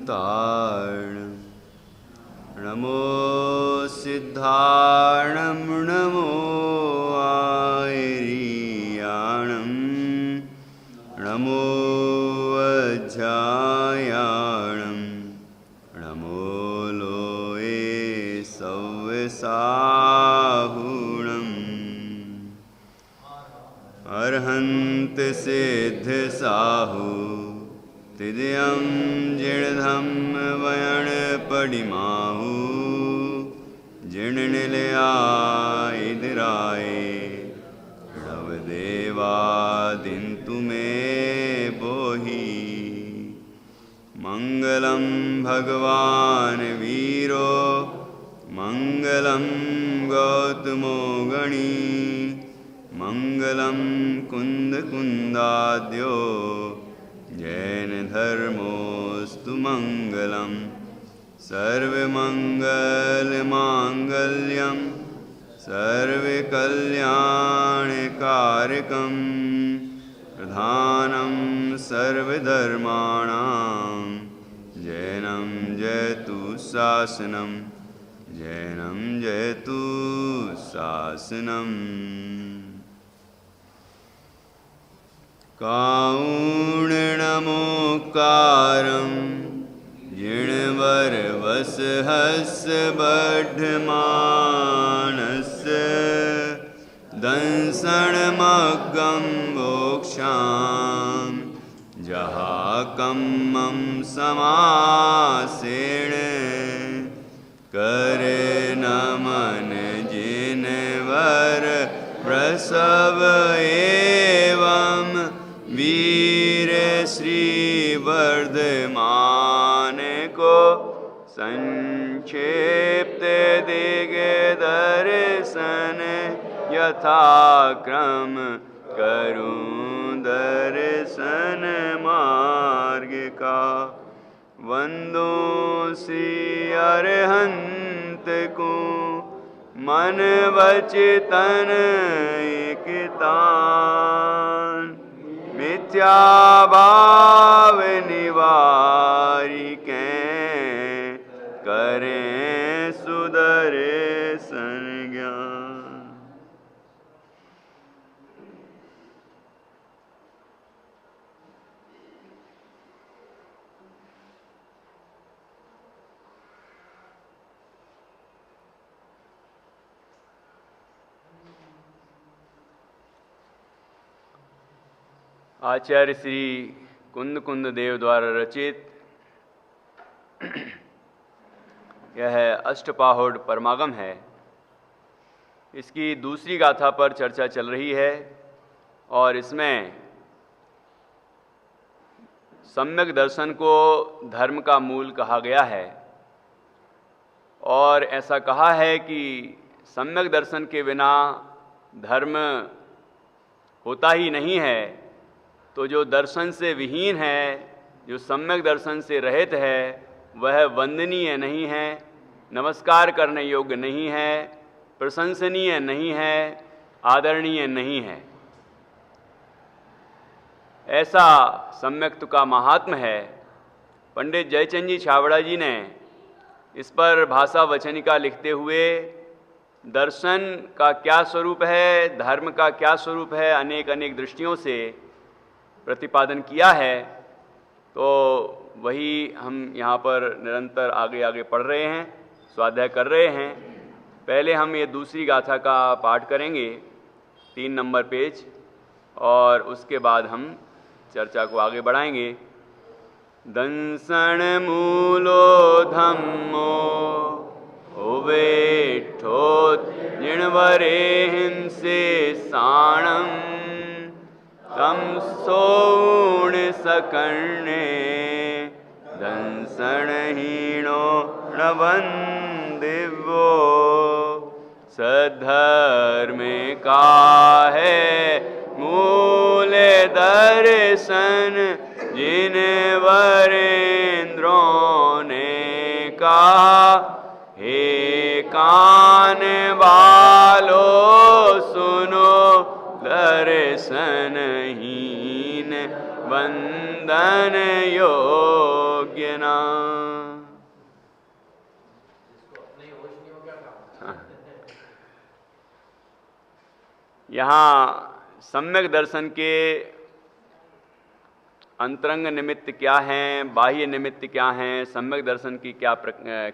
तारणं नमो सिद्धारणं नमो आयर्याणं नमो वज्रायाणं नमो लोये सव्यसाहुणम् अर्हन्त सिद्ध साहु तिदयं जिणधम वयण पडिमाहु जिणनिलया इदराय नवदेवादिन्तु मे बोहि मंगलम भगवान वीरो मंगलम गौतमो गणी मंगलम कुंद कुंदाद्यो जैन धर्मोस्तु मंगलम सर्वमंगल मांगल्यम सर्वकल्याणकारकम प्रधानम सर्वधर्माणां जैनं जयतु शासनम जैनं जयतु शासनम कारुण्यनमोकारं जिणवरवसहस्य बड्ढमानस्य दंसनमग्गं मोक्षां जहाकम्मं समासेन करे नमन जिनवर प्रसव एवं वीर श्री वर्धमान को संक्षिप्त दिगे दर्शन यथाक्रम करूं दर्शन मार्ग का वंदो श्री अरहंत को मन वचन एकतान मिथ्या भाव निवारिके करें सुदर्शन ज्ञान। आचार्य श्री कुंद कुंद देव द्वारा रचित यह अष्टपाहुड़ परमागम है। इसकी दूसरी गाथा पर चर्चा चल रही है और इसमें सम्यक दर्शन को धर्म का मूल कहा गया है और ऐसा कहा है कि सम्यक दर्शन के बिना धर्म होता ही नहीं है। तो जो दर्शन से विहीन है, जो सम्यक दर्शन से रहित है, वह वंदनीय नहीं है, नमस्कार करने योग्य नहीं है, प्रशंसनीय नहीं है, आदरणीय नहीं है। ऐसा सम्यक्त्व का महात्म है। पंडित जयचंद जी छाबड़ा जी ने इस पर भाषा वचनिका लिखते हुए दर्शन का क्या स्वरूप है, धर्म का क्या स्वरूप है, अनेक अनेक दृष्टियों से प्रतिपादन किया है। तो वही हम यहाँ पर निरंतर आगे आगे पढ़ रहे हैं, स्वाध्याय कर रहे हैं। पहले हम ये दूसरी गाथा का पाठ करेंगे 3 नंबर पेज और उसके बाद हम चर्चा को आगे बढ़ाएंगे। दंसन मूलो धम्मो उवेठो जिणवरे हिंसे साणम तम सोण सकर्णे दंसनहीनो नवंदिवो सद्धर्मे का है मूल दर्शन जिन वरेंद्रों ने कहा हे कान वालो सुनो दर्शनहीन वंदन योग्य नाम। यहाँ सम्यक दर्शन के अंतरंग निमित्त क्या हैं, बाह्य निमित्त क्या हैं, सम्यक दर्शन की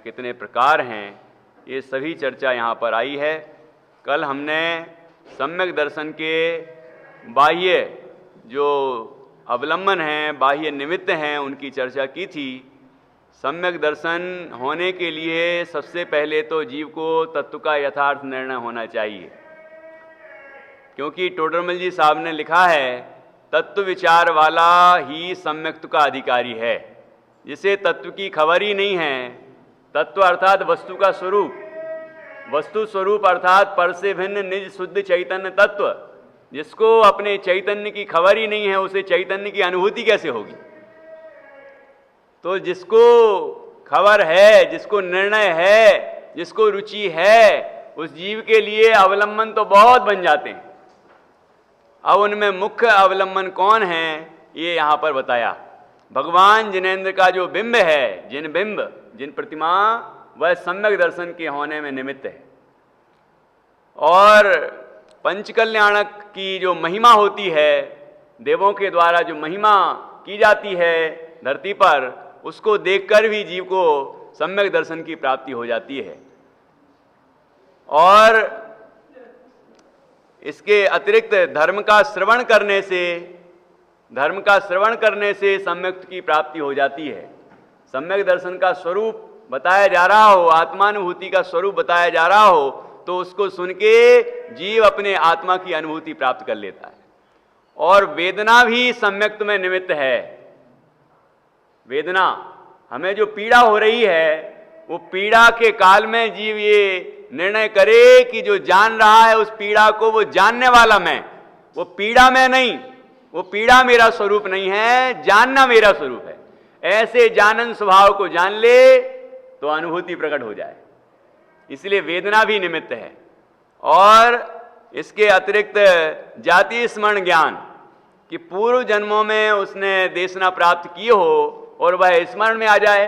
कितने प्रकार हैं, ये सभी चर्चा यहाँ पर आई है। कल हमने सम्यक दर्शन के बाह्य जो अवलंबन हैं, बाह्य निमित्त हैं, उनकी चर्चा की थी। सम्यक दर्शन होने के लिए सबसे पहले तो जीव को तत्व का यथार्थ निर्णय होना चाहिए, क्योंकि टोडरमल जी साहब ने लिखा है तत्व विचार वाला ही सम्यक्त्व का अधिकारी है। जिसे तत्व की खबर ही नहीं है, तत्व अर्थात वस्तु का स्वरूप, वस्तु स्वरूप अर्थात पर से भिन्न निज शुद्ध चैतन्य तत्व, जिसको अपने चैतन्य की खबर ही नहीं है, उसे चैतन्य की अनुभूति कैसे होगी। तो जिसको खबर है, जिसको निर्णय है, जिसको रुचि है, उस जीव के लिए अवलंबन तो बहुत बन जाते हैं। अब उनमें मुख्य अवलंबन कौन है, ये यहाँ पर बताया। भगवान जिनेंद्र का जो बिंब है, जिन प्रतिमा, वह सम्यक दर्शन के होने में निमित्त है। और पंचकल्याणक की जो महिमा होती है, देवों के द्वारा जो महिमा की जाती है धरती पर, उसको देखकर भी जीव को सम्यक दर्शन की प्राप्ति हो जाती है। और इसके अतिरिक्त धर्म का श्रवण करने से सम्यक की प्राप्ति हो जाती है। सम्यक दर्शन का स्वरूप बताया जा रहा हो, आत्मानुभूति का स्वरूप बताया जा रहा हो, तो उसको सुन के जीव अपने आत्मा की अनुभूति प्राप्त कर लेता है। और वेदना भी सम्यक्त्व में निमित्त है। वेदना, हमें जो पीड़ा हो रही है, वो पीड़ा के काल में जीव ये निर्णय करे कि जो जान रहा है उस पीड़ा को, वो जानने वाला मैं, वो पीड़ा मैं नहीं, वो पीड़ा मेरा स्वरूप नहीं है, जानना मेरा स्वरूप है। ऐसे जानन स्वभाव को जान ले तो अनुभूति प्रकट हो जाए। इसलिए वेदना भी निमित्त है। और इसके अतिरिक्त जाति स्मरण ज्ञान, कि पूर्व जन्मों में उसने देशना प्राप्त की हो और वह स्मरण में आ जाए,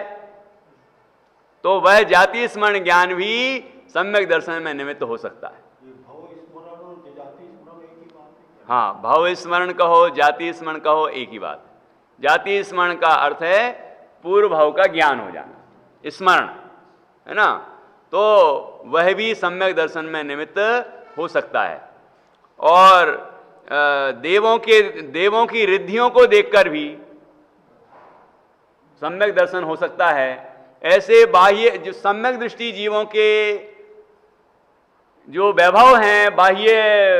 तो वह जाति स्मरण ज्ञान भी सम्यक दर्शन में निमित्त हो सकता है। हाँ, भाव स्मरण कहो, जाति स्मरण कहो, एक ही बात। जाति स्मरण का अर्थ है पूर्व भाव का ज्ञान हो जाना, स्मरण, है ना। तो वह भी सम्यक दर्शन में निमित्त हो सकता है। और देवों की रिद्धियों को देखकर भी सम्यक दर्शन हो सकता है। ऐसे बाह्य जो सम्यक दृष्टि जीवों के जो वैभव हैं, बाह्य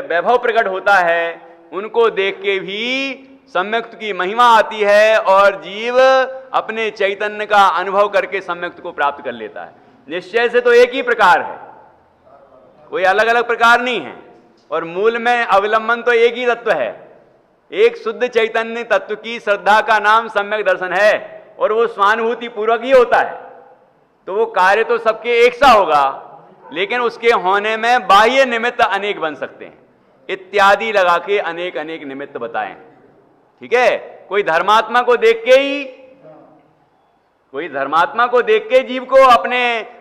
वैभव प्रकट होता है, उनको देख के भी सम्यक्त्व की महिमा आती है और जीव अपने चैतन्य का अनुभव करके सम्यक्त्व को प्राप्त कर लेता है। निश्चय से तो एक ही प्रकार है, कोई अलग अलग प्रकार नहीं है, और मूल में अवलंबन तो एक ही तत्व है। एक शुद्ध चैतन्य तत्व की श्रद्धा का नाम सम्यक दर्शन है, और वो स्वानुभूति पूर्वक ही होता है। तो वो कार्य तो सबके एक सा होगा, लेकिन उसके होने में बाह्य निमित्त अनेक बन सकते हैं। इत्यादि लगा के अनेक अनेक निमित्त बताएं। ठीक है, कोई धर्मात्मा को देख के जीव को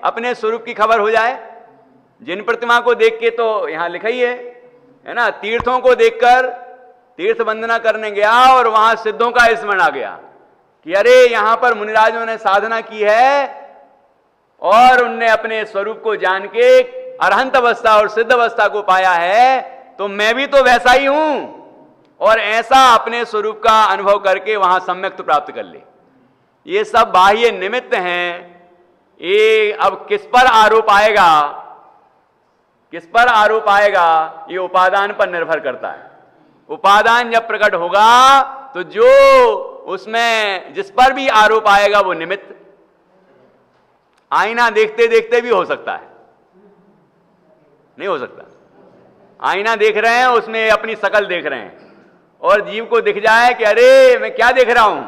अपने स्वरूप की खबर हो जाए। जिन प्रतिमा को देख के तो यहां लिखा ही है ना, तीर्थों को देखकर तीर्थ वंदना करने गया और वहां सिद्धों का स्मरण आ गया कि अरे यहां पर मुनिराजों ने साधना की है और उनने अपने स्वरूप को जान के अरहंत अवस्था और सिद्ध अवस्था को पाया है, तो मैं भी तो वैसा ही हूं, और ऐसा अपने स्वरूप का अनुभव करके वहां सम्यक्त्व प्राप्त कर ले। ये सब बाह्य निमित्त हैं। ये अब किस पर आरोप आएगा, ये उपादान पर निर्भर करता है। उपादान जब प्रकट होगा तो जो उसमें जिस पर भी आरोप आएगा वो निमित्त। आईना देखते देखते भी हो सकता है, नहीं हो सकता। आईना देख रहे हैं, उसमें अपनी शकल देख रहे हैं, और जीव को दिख जाए कि अरे मैं क्या देख रहा हूं,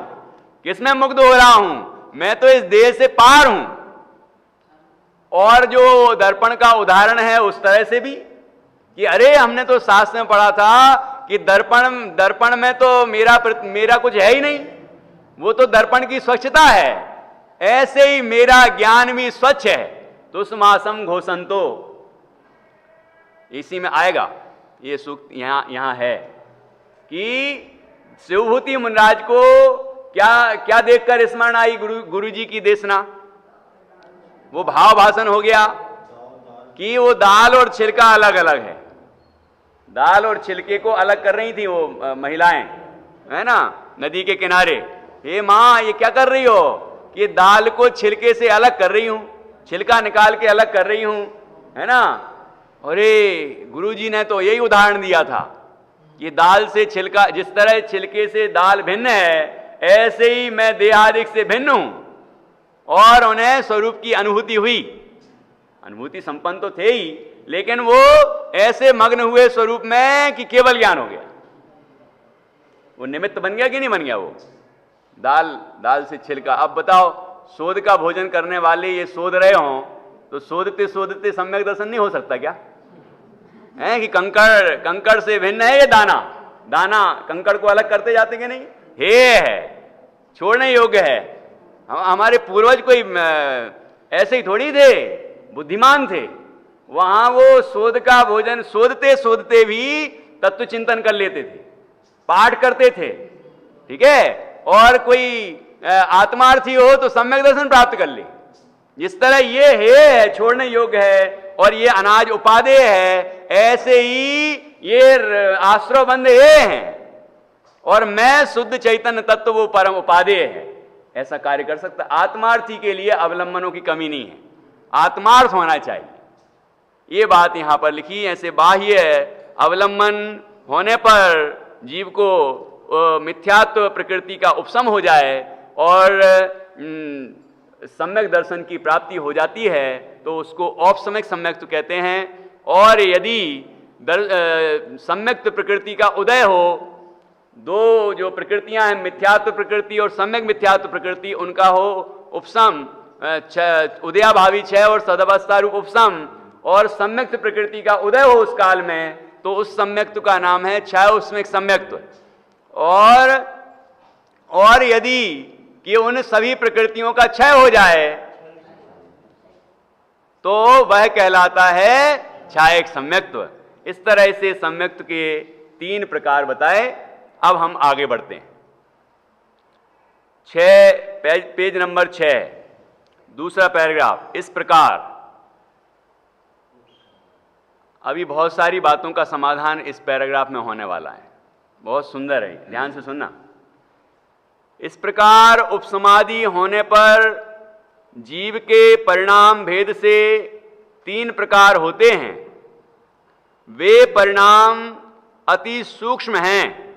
किसमें मुग्ध हो रहा हूं, मैं तो इस देह से पार हूं। और जो दर्पण का उदाहरण है उस तरह से भी कि अरे हमने तो शास्त्र में पढ़ा था कि दर्पण में तो मेरा कुछ है ही नहीं, वो तो दर्पण की स्वच्छता है। ऐसे ही मेरा ज्ञान भी स्वच्छ है, तो सुमासम घोषंतो, इसी में आएगा। ये सूक्त यहाँ है कि शिवभूति मुनिराज को क्या क्या देखकर स्मरण आई गुरु जी की देशना? वो भाव भाषण हो गया कि वो दाल और छिलका अलग अलग है। दाल और छिलके को अलग कर रही थी वो महिलाएं, है ना, नदी के किनारे। हे माँ, ये क्या कर रही हो? कि दाल को छिलके से अलग कर रही हूं, छिलका निकाल के अलग कर रही हूं, है ना। अरे गुरुजी ने तो यही उदाहरण दिया था कि दाल से छिलका, जिस तरह छिलके से दाल भिन्न है, ऐसे ही मैं देहादिक से भिन्न हूं। और उन्हें स्वरूप की अनुभूति हुई। अनुभूति संपन्न तो थे ही, लेकिन वो ऐसे मग्न हुए स्वरूप में कि केवल ज्ञान हो गया। वो निमित्त बन गया कि नहीं बन गया? वो दाल से छिलका। अब बताओ, शोध का भोजन करने वाले ये शोध रहे हों तो शोधते शोधते सम्यक दर्शन नहीं हो सकता क्या? है कि कंकड़ से भिन्न है ये दाना कंकड़ को अलग करते जाते कि नहीं? है, छोड़ने योग्य है। हमारे पूर्वज कोई ऐसे ही थोड़ी थे, बुद्धिमान थे। वहां वो शोध का भोजन शोधते शोधते भी तत्व चिंतन कर लेते थे, पाठ करते थे, ठीक है। और कोई आत्मार्थी हो तो सम्यक दर्शन प्राप्त कर ले। जिस तरह ये है छोड़ने योग्य है और ये अनाज उपादेय है, ऐसे ही ये आश्रवबंध ये हैं और मैं शुद्ध चैतन्य तत्व वो परम उपादेय है। ऐसा कार्य कर सकता। आत्मार्थी के लिए अवलंबनों की कमी नहीं है, आत्मार्थ होना चाहिए। ये बात यहां पर लिखी। ऐसे बाह्य अवलंबन होने पर जीव को मिथ्यात्व प्रकृति का उपशम हो जाए और सम्यक दर्शन की प्राप्ति हो जाती है, तो उसको औपसम्यक सम्यक्त्व कहते हैं। और यदि सम्यक्त्व प्रकृति का उदय हो, दो जो प्रकृतियां हैं, मिथ्यात्व प्रकृति और सम्यक मिथ्यात्व प्रकृति, उनका हो उपशम, उदयाभावी क्षय और सदवस्था रूप उपशम, और सम्यक्त्व प्रकृति का उदय हो उस काल में, तो उस सम्यक्त्व का नाम है क्षयोष्मिक सम्यक्त्व। और यदि कि उन सभी प्रकृतियों का क्षय हो जाए तो वह कहलाता है क्षायक सम्यक्त्व। इस तरह से सम्यक्त्व के 3 प्रकार बताए। अब हम आगे बढ़ते हैं। पेज नंबर 6, दूसरा पैराग्राफ। इस प्रकार अभी बहुत सारी बातों का समाधान इस पैराग्राफ में होने वाला है, बहुत सुंदर है, ध्यान से सुनना। इस प्रकार उपसमाधि होने पर जीव के परिणाम भेद से 3 प्रकार होते हैं। वे परिणाम अति सूक्ष्म हैं,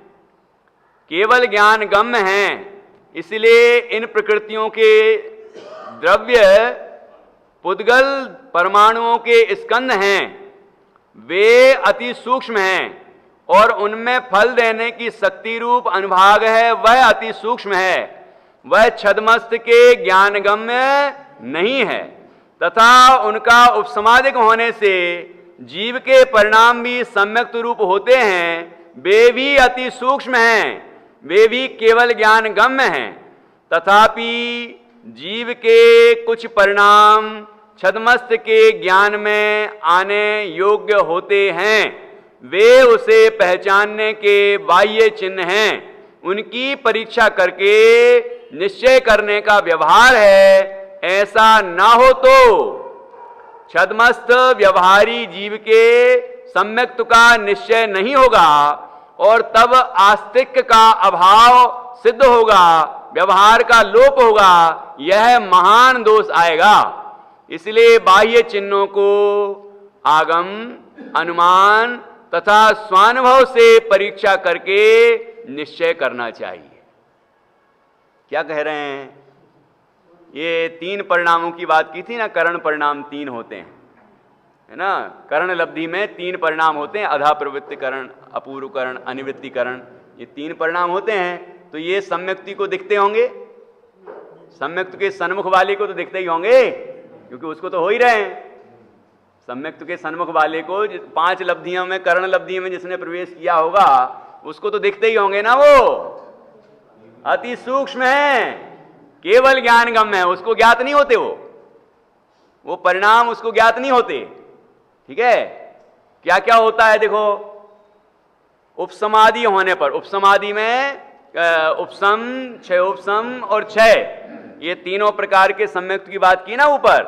केवल ज्ञान गम्य हैं। इसलिए इन प्रकृतियों के द्रव्य पुद्गल परमाणुओं के स्कंद हैं। वे अति सूक्ष्म हैं और उनमें फल देने की शक्ति रूप अनुभाग है, वह अति सूक्ष्म है। वह छद्मस्त के ज्ञानगम्य नहीं है तथा उनका उपसमादिक होने से जीव के परिणाम भी सम्यक्त रूप होते हैं। वे भी अति सूक्ष्म हैं, वे भी केवल ज्ञानगम्य हैं। तथापि जीव के कुछ परिणाम छद्मस्त के ज्ञान में आने योग्य होते हैं। वे उसे पहचानने के बाह्य चिन्ह हैं। उनकी परीक्षा करके निश्चय करने का व्यवहार है। ऐसा ना हो तो छद्मस्त व्यवहारी जीव के सम्यक्त्व का निश्चय नहीं होगा और तब आस्तिक का अभाव सिद्ध होगा, व्यवहार का लोप होगा। यह महान दोष आएगा। इसलिए बाह्य चिन्हों को आगम, अनुमान तथा स्वानुभव से परीक्षा करके निश्चय करना चाहिए। क्या कह रहे हैं? ये 3 परिणामों की बात की थी ना, करण परिणाम 3 होते हैं, है ना। करण लब्धि में 3 परिणाम होते हैं, अधा प्रवृत्तिकरण, अपूर्वकरण, अनिवृत्तिकरण, ये 3 परिणाम होते हैं। तो ये सम्यक्ति को दिखते होंगे, सम्यक्त के सन्मुख वाले को तो दिखते ही होंगे, क्योंकि उसको तो हो ही रहे हैं। सम्यक्त के सन्मुख वाले को 5 लब्धियों में, करण लब्धि में जिसने प्रवेश किया होगा, उसको तो दिखते ही होंगे ना। वो अति सूक्ष्म है, केवल ज्ञानगम्य है, उसको ज्ञात नहीं होते। वो परिणाम उसको ज्ञात नहीं होते। ठीक है, क्या क्या होता है देखो। उपसमाधि होने पर, उपसमाधि में उपसम, क्षयोपसम और क्षय, ये तीनों प्रकार के सम्यक्त की बात की ना ऊपर,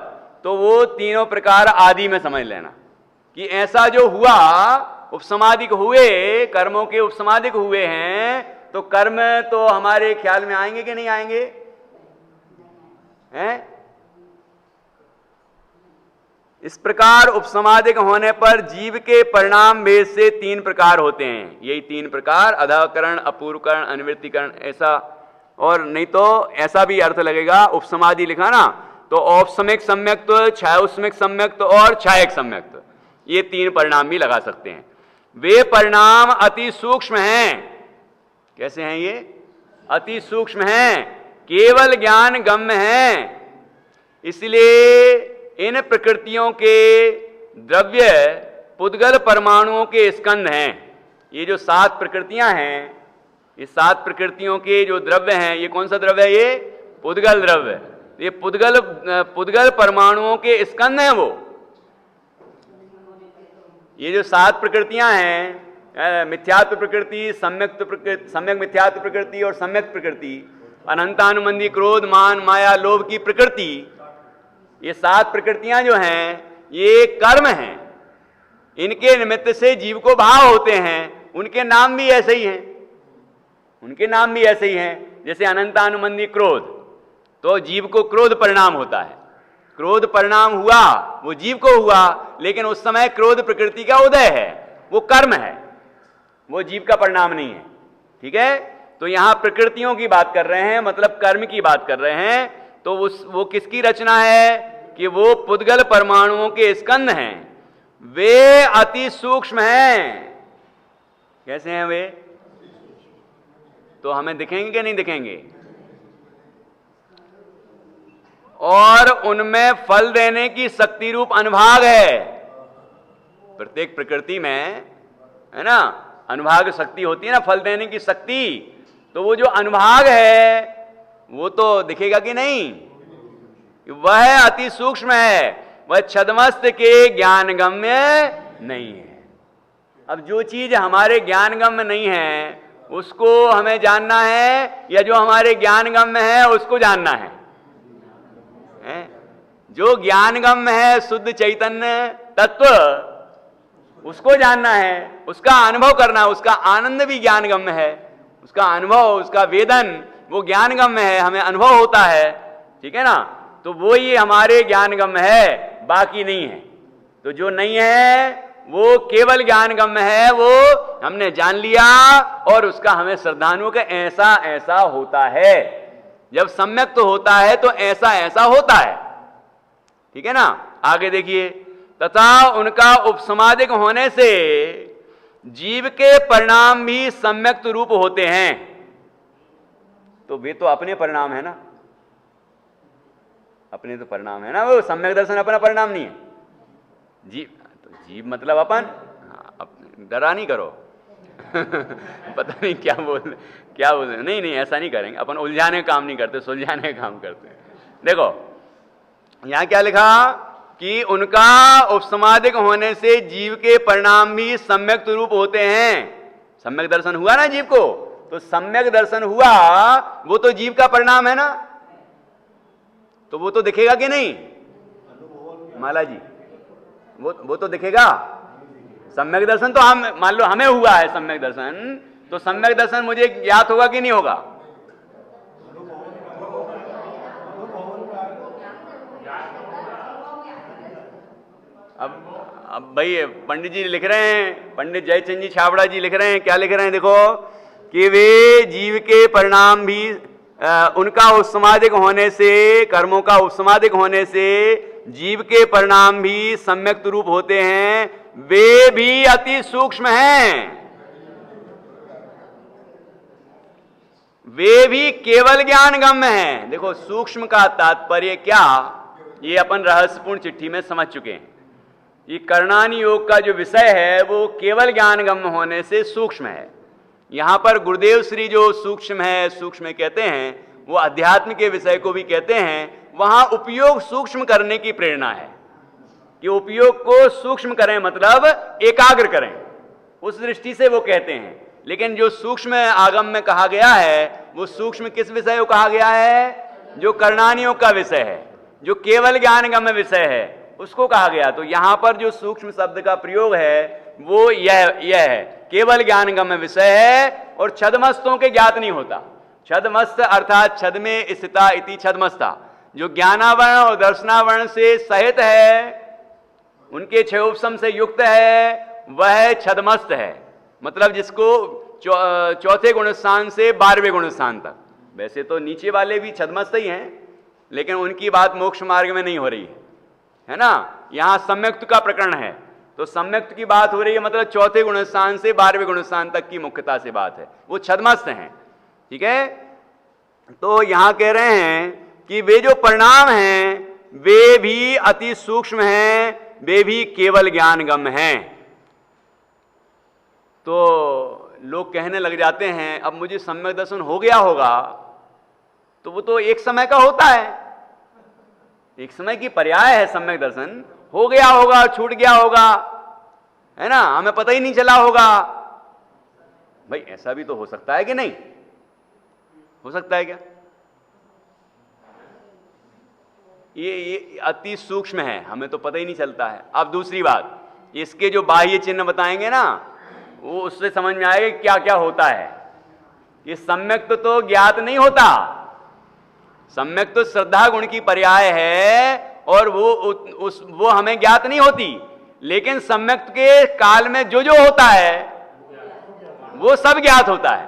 तो वो तीनों प्रकार आदि में समझ लेना कि ऐसा जो हुआ, उपसमाधिक हुए, कर्मों के उपसमाधिक हुए हैं, तो कर्म तो हमारे ख्याल में आएंगे कि नहीं आएंगे? हैं? इस प्रकार उपसमाधिक होने पर जीव के परिणाम भेद से तीन प्रकार होते हैं। यही तीन प्रकार, अधाकरण, अपूर्वकरण, अनिवृत्तिकरण, ऐसा, और नहीं तो ऐसा भी अर्थ लगेगा, उपसमाधि लिखा ना तो औपसमिक सम्यक्त, छायोपसमिक सम्यक्त और छायक सम्यक्त, ये तीन परिणाम भी लगा सकते हैं। वे परिणाम अति सूक्ष्म हैं। कैसे हैं ये? अति सूक्ष्म हैं, केवल ज्ञान गम्य हैं। इसलिए इन प्रकृतियों के द्रव्य पुद्गल परमाणुओं के स्कंध हैं। ये जो 7 प्रकृतियां हैं, इस 7 प्रकृतियों के जो द्रव्य हैं, ये कौन सा द्रव्य है? ये पुद्गल द्रव्य। ये पुद्गल परमाणुओं के स्कंध हैं। वो ये जो 7 प्रकृतियां हैं, मिथ्यात्व प्रकृति, सम्यक मिथ्यात्व प्रकृति और सम्यक प्रकृति, अनंतानुबंधी क्रोध, मान, माया, लोभ की प्रकृति, ये 7 प्रकृतियां जो हैं ये कर्म हैं। इनके निमित्त से जीव को भाव होते हैं। उनके नाम भी ऐसे ही हैं, उनके नाम भी ऐसे ही हैं। जैसे अनंतानुबंधी क्रोध, तो जीव को क्रोध परिणाम होता है। क्रोध परिणाम हुआ, वो जीव को हुआ, लेकिन उस समय क्रोध प्रकृति का उदय है, वो कर्म है, वो जीव का परिणाम नहीं है। ठीक है? तो यहां प्रकृतियों की बात कर रहे हैं, मतलब कर्म की बात कर रहे हैं। तो वो किसकी रचना है? कि वो पुद्गल परमाणुओं के स्कंध हैं। वे अति सूक्ष्म हैं। कैसे हैं वे? तो हमें दिखेंगे कि नहीं दिखेंगे? और उनमें फल देने की शक्ति रूप अनुभाग है। प्रत्येक प्रकृति में, है ना, अनुभाग शक्ति होती है ना, फल देने की शक्ति। तो वो जो अनुभाग है वो तो दिखेगा कि नहीं? वह अति सूक्ष्म है, वह छद्मस्त के ज्ञानगम्य नहीं है। अब जो चीज हमारे ज्ञानगम्य नहीं है उसको हमें जानना है, या जो हमारे ज्ञानगम्य है उसको जानना है? जो ज्ञानगम्य है, शुद्ध चैतन्य तत्व, उसको जानना है, उसका अनुभव करना है। उसका आनंद भी ज्ञानगम्य है, उसका अनुभव, उसका वेदन वो ज्ञानगम्य है, हमें अनुभव होता है। ठीक है ना? तो वो ही हमारे ज्ञानगम्य है, बाकी नहीं है। तो जो नहीं है वो केवल ज्ञानगम्य है, वो हमने जान लिया और उसका हमें श्रद्धानुओं का ऐसा ऐसा होता है। जब सम्यक तो होता है तो ऐसा ऐसा होता है। ठीक है ना? आगे देखिए, तथा उनका उपसमाधिक होने से जीव के परिणाम भी सम्यक्त रूप होते हैं। तो वे तो अपने परिणाम है ना, अपने तो परिणाम है ना। वो सम्यक दर्शन अपना परिणाम नहीं है। जीव तो जीव मतलब अपन, डरा नहीं करो पता नहीं क्या बोल नहीं नहीं, ऐसा नहीं करेंगे अपन। उलझाने का काम नहीं करते, सुलझाने का काम करते हैं। देखो यहां क्या लिखा कि उनका उपसमाधिक होने से जीव के परिणाम भी सम्यक रूप होते हैं। सम्यक दर्शन हुआ ना जीव को, तो सम्यक दर्शन हुआ, वो तो जीव का परिणाम है ना, तो वो तो दिखेगा कि नहीं माला जी? वो तो दिखेगा। सम्यक दर्शन तो हम मान लो हमें हुआ है सम्यक दर्शन, तो सम्यक दर्शन मुझे ज्ञात होगा कि नहीं होगा? अब भाई पंडित जी लिख रहे हैं, पंडित जयचंद जी छाबड़ा जी लिख रहे हैं, क्या लिख रहे हैं देखो, कि वे जीव के परिणाम भी उनका उपसमाधिक होने से, कर्मों का उपसमाधिक होने से जीव के परिणाम भी सम्यक रूप होते हैं। वे भी अति सूक्ष्म हैं, वे भी केवल ज्ञानगम्य हैं। देखो सूक्ष्म का तात्पर्य क्या, ये अपन रहस्यपूर्ण चिट्ठी में समझ चुके हैं। ये करणानी योग का जो विषय है वो केवल ज्ञानगम्य होने से सूक्ष्म है। यहां पर गुरुदेव श्री जो सूक्ष्म है, सूक्ष्म कहते हैं, वो अध्यात्म के विषय को भी कहते हैं। वहां उपयोग सूक्ष्म करने की प्रेरणा है कि उपयोग को सूक्ष्म करें, मतलब एकाग्र करें। उस दृष्टि से वो कहते हैं। लेकिन जो सूक्ष्म आगम में कहा गया है वो सूक्ष्म किस विषय को कहा गया है? जो कर्णानियों का विषय है, जो केवल ज्ञानगम्य विषय है उसको कहा गया। तो यहां पर जो सूक्ष्म शब्द का प्रयोग है वो यह है, केवल ज्ञानगम्य विषय है और छदमस्तों के ज्ञात नहीं होता। छदमस्त अर्थात छद में स्थिता इति छदमस्ता, जो ज्ञानावरण और दर्शनावरण से सहित है, उनके क्षयोपशम से युक्त है, वह छदमस्त है। मतलब जिसको चौथे गुणस्थान से 12वें गुणस्थान तक, वैसे तो नीचे वाले भी छदमस्त ही हैं, लेकिन उनकी बात मोक्ष मार्ग में नहीं हो रही है ना। यहां सम्यक्त का प्रकरण है, तो सम्यक्त की बात हो रही है, मतलब चौथे गुणस्थान से 12वें गुणस्थान तक की मुख्यता से बात है, वो छदमस्त हैं। ठीक है, तो यहां कह रहे हैं कि वे जो परिणाम हैं वे भी अति सूक्ष्म हैं, वे भी केवल ज्ञानगम्य हैं। तो लोग कहने लग जाते हैं अब मुझे सम्यक दर्शन हो गया होगा, तो वो तो एक समय का होता है, एक समय की पर्याय है। सम्यक दर्शन हो गया होगा, छूट गया होगा, है ना, हमें पता ही नहीं चला होगा। भाई ऐसा भी तो हो सकता है कि नहीं? हो सकता है क्या? ये अति सूक्ष्म है, हमें तो पता ही नहीं चलता है। अब दूसरी बात, इसके जो बाह्य चिन्ह बताएंगे ना, वो उससे समझ में आएगा क्या क्या होता है। ये सम्यक तो ज्ञात नहीं होता, सम्यक तो श्रद्धा गुण की पर्याय है और वो हमें ज्ञात नहीं होती। लेकिन सम्यक के काल में जो जो होता है वो सब ज्ञात होता है।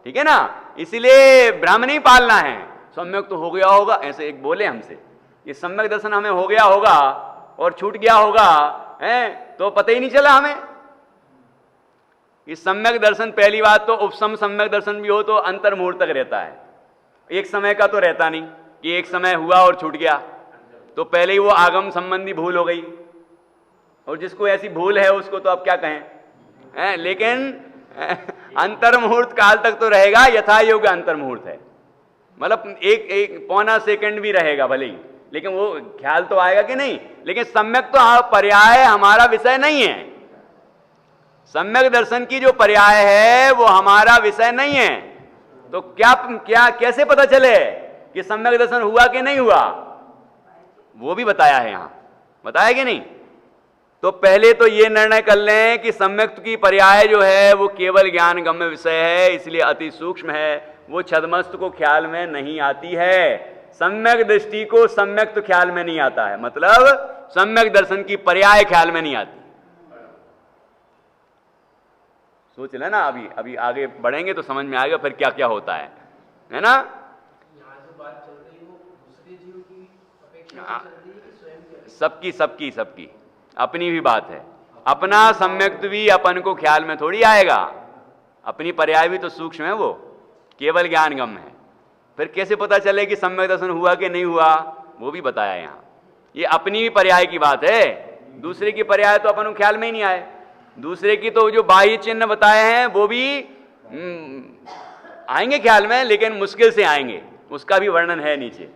ठीक है ना, इसलिए भ्रम नहीं पालना है। सम्यक तो हो गया होगा, ऐसे एक बोले हमसे ये सम्यक दर्शन हमें हो गया होगा और छूट गया होगा, है तो पता ही नहीं चला हमें। इस सम्यक दर्शन, पहली बात तो उपसम सम्यक दर्शन भी हो तो अंतर मुहूर्त तक रहता है, एक समय का तो रहता नहीं कि एक समय हुआ और छूट गया, तो पहले ही वो आगम संबंधी भूल हो गई। और जिसको ऐसी भूल है उसको तो अब क्या कहें, लेकिन अंतर मुहूर्त काल तक तो रहेगा, यथा योग्य अंतर मुहूर्त है, मतलब एक पौना सेकंड भी रहेगा भले ही, लेकिन वो ख्याल तो आएगा कि नहीं। लेकिन सम्यक तो पर्याय हमारा विषय नहीं है, सम्यक दर्शन की जो पर्याय है वो हमारा विषय नहीं है। तो क्या कैसे पता चले कि सम्यक दर्शन हुआ कि नहीं हुआ, वो भी बताया है यहां, बताया कि नहीं। तो पहले तो ये निर्णय कर लें कि सम्यक की पर्याय जो है वो केवल ज्ञान गम्य विषय है, इसलिए अति सूक्ष्म है, वो छदमस्त को ख्याल में नहीं आती है। सम्यक दृष्टि को सम्यक तो ख्याल में नहीं आता है, मतलब सम्यक दर्शन की पर्याय ख्याल में नहीं आती। सोच लेना, अभी आगे बढ़ेंगे तो समझ में आएगा फिर क्या क्या होता है ना। यहाँ जो बात चल रही है वो दूसरे जीव की अपेक्षा चल रही है कि स्वयं की? सबकी अपनी भी बात है। अपना सम्यक्त भी अपन को ख्याल में थोड़ी आएगा, अपनी पर्याय भी तो सूक्ष्म है, वो केवल ज्ञानगम है। फिर कैसे पता चले कि सम्यक दर्शन हुआ कि नहीं हुआ, वो भी बताया यहाँ। ये अपनी भी पर्याय की बात है, दूसरे की पर्याय तो अपन को ख्याल में ही नहीं आए। दूसरे की तो जो बाह्य चिन्ह बताए हैं वो भी आएंगे ख्याल में, लेकिन मुश्किल से आएंगे, उसका भी वर्णन है नीचे,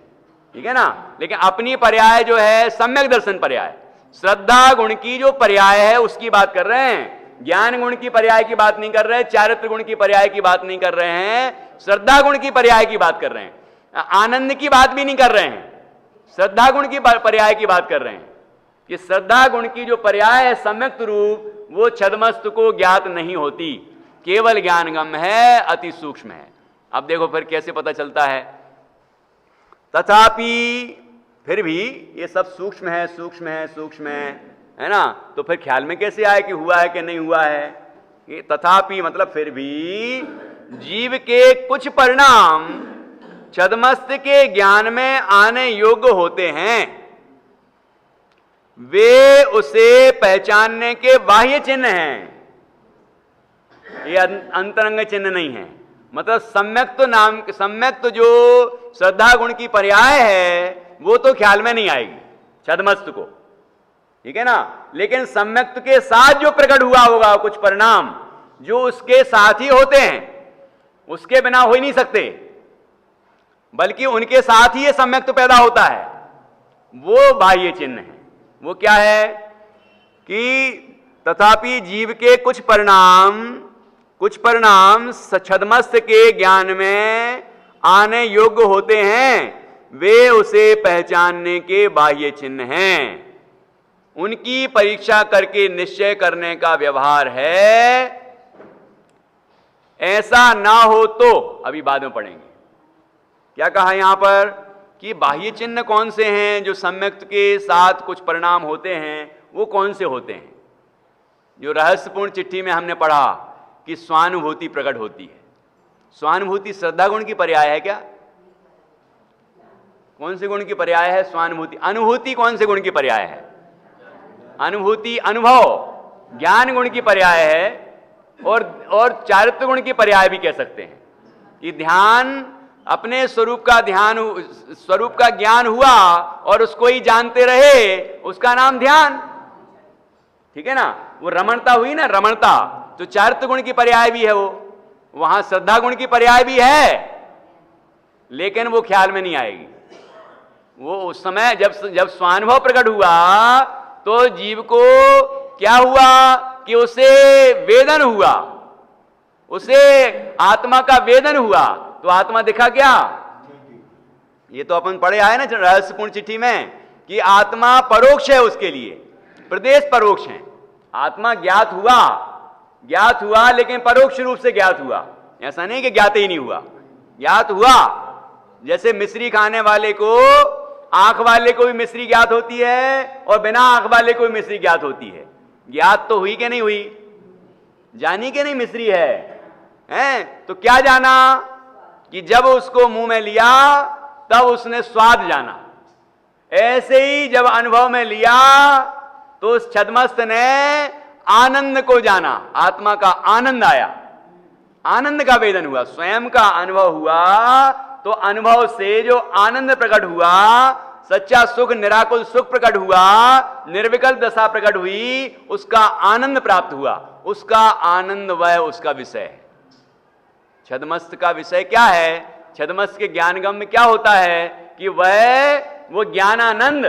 ठीक है ना। लेकिन अपनी पर्याय जो है सम्यक दर्शन पर्याय, श्रद्धा गुण की जो पर्याय है उसकी बात कर रहे हैं, ज्ञान गुण की पर्याय की बात नहीं कर रहे हैं, चारित्र गुण की पर्याय की बात नहीं कर रहे हैं, श्रद्धा गुण की पर्याय की बात कर रहे हैं। आनंद की बात भी नहीं कर रहे हैं, श्रद्धा गुण की पर्याय की बात कर रहे हैं कि श्रद्धा गुण की जो पर्याय है सम्यक्त रूप, वो छदमस्त को ज्ञात नहीं होती, केवल ज्ञानगम्य है, अति सूक्ष्म है। अब देखो फिर कैसे पता चलता है। तथापि फिर भी ये सब सूक्ष्म है, सूक्ष्म है, सूक्ष्म है ना, तो फिर ख्याल में कैसे आए कि हुआ है कि नहीं हुआ है। ये तथापि मतलब फिर भी जीव के कुछ परिणाम छदमस्त के ज्ञान में आने योग्य होते हैं, वे उसे पहचानने के बाह्य चिन्ह हैं, ये अंतरंग चिन्ह नहीं है। मतलब सम्यक्त जो श्रद्धा गुण की पर्याय है वो तो ख्याल में नहीं आएगी छदमस्त को, ठीक है ना। लेकिन सम्यक्त के साथ जो प्रकट हुआ होगा कुछ परिणाम जो उसके साथ ही होते हैं, उसके बिना हो ही नहीं सकते, बल्कि उनके साथ ही ये सम्यक्त पैदा होता है, वो बाह्य चिन्ह है। वो क्या है कि तथापि जीव के कुछ परिणाम छद्मस्त के ज्ञान में आने योग्य होते हैं, वे उसे पहचानने के बाह्य चिन्ह हैं। उनकी परीक्षा करके निश्चय करने का व्यवहार है। ऐसा ना हो तो अभी बाद में पढ़ेंगे। क्या कहा यहां पर कि बाह्य चिन्ह कौन से हैं जो सम्यक्त के साथ कुछ परिणाम होते हैं, वो कौन से होते हैं? जो रहस्यपूर्ण चिट्ठी में हमने पढ़ा कि स्वानुभूति प्रकट होती है। स्वानुभूति श्रद्धा गुण की पर्याय है क्या? कौन से गुण की पर्याय है स्वानुभूति? अनुभूति कौन से गुण की पर्याय है? अनुभूति अनुभव ज्ञान गुण की पर्याय है, और चारित्र्य गुण की पर्याय भी कह सकते हैं कि ध्यान अपने स्वरूप का ज्ञान हुआ और उसको ही जानते रहे, उसका नाम ध्यान। ठीक है ना? वो रमणता हुई ना, रमणता, तो चारित्र्य गुण की पर्याय भी है। वो वहां श्रद्धा गुण की पर्याय भी है, लेकिन वो ख्याल में नहीं आएगी। वो उस समय जब स्वानुभव प्रकट हुआ तो जीव को क्या हुआ कि उसे वेदन हुआ, उसे आत्मा का वेदन हुआ, तो आत्मा दिखा क्या? ये तो अपन पढ़े आए ना रहस्यपूर्ण चिट्ठी में कि आत्मा परोक्ष है, उसके लिए प्रदेश परोक्ष है। आत्मा ज्ञात हुआ लेकिन परोक्ष रूप से ज्ञात हुआ। ऐसा नहीं कि ज्ञात ही नहीं हुआ, ज्ञात हुआ। जैसे मिश्री खाने वाले को, आंख वाले को भी मिश्री ज्ञात होती है और बिना आंख वाले को भी मिश्री ज्ञात होती है। ज्ञात तो हुई कि नहीं हुई? जानी कि नहीं मिश्री है? तो क्या जाना कि जब उसको मुंह में लिया तब उसने स्वाद जाना। ऐसे ही जब अनुभव में लिया तो उस छद्मस्त ने आनंद को जाना, आत्मा का आनंद आया, आनंद का वेदन हुआ, स्वयं का अनुभव हुआ। तो अनुभव से जो आनंद प्रकट हुआ, सच्चा सुख, निराकुल सुख प्रकट हुआ, निर्विकल्प दशा प्रकट हुई, उसका आनंद प्राप्त हुआ। उसका आनंद वह उसका विषय है। छद्मस्त का विषय क्या है? छद्मस्त के ज्ञानगम में क्या होता है कि वो ज्ञानानंद,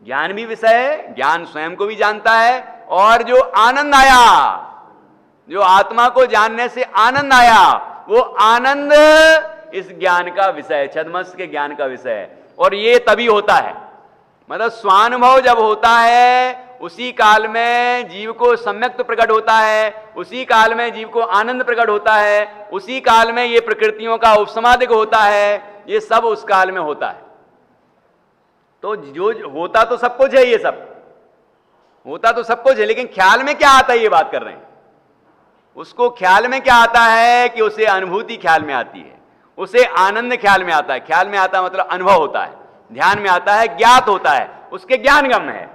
ज्ञान भी विषय है, ज्ञान स्वयं को भी जानता है, और जो आनंद आया, जो आत्मा को जानने से आनंद आया, वो आनंद इस ज्ञान का विषय है, छद्मस्त के ज्ञान का विषय है। और ये तभी होता है, मतलब स्वानुभव जब होता है उसी काल में जीव को सम्यक्त प्रकट होता है, उसी काल में जीव को आनंद प्रकट होता है, उसी काल में ये प्रकृतियों का उपसमादिक होता है। ये सब उस काल में होता है। तो जो होता तो सब कुछ है, ये सब होता तो सब कुछ है, लेकिन ख्याल में क्या आता है, ये बात कर रहे हैं। उसको ख्याल में क्या आता है कि उसे अनुभूति ख्याल में आती है, उसे आनंद ख्याल में आता है। ख्याल में आता है मतलब अनुभव होता है, ध्यान में आता है, ज्ञात होता है, उसके ज्ञानगम है।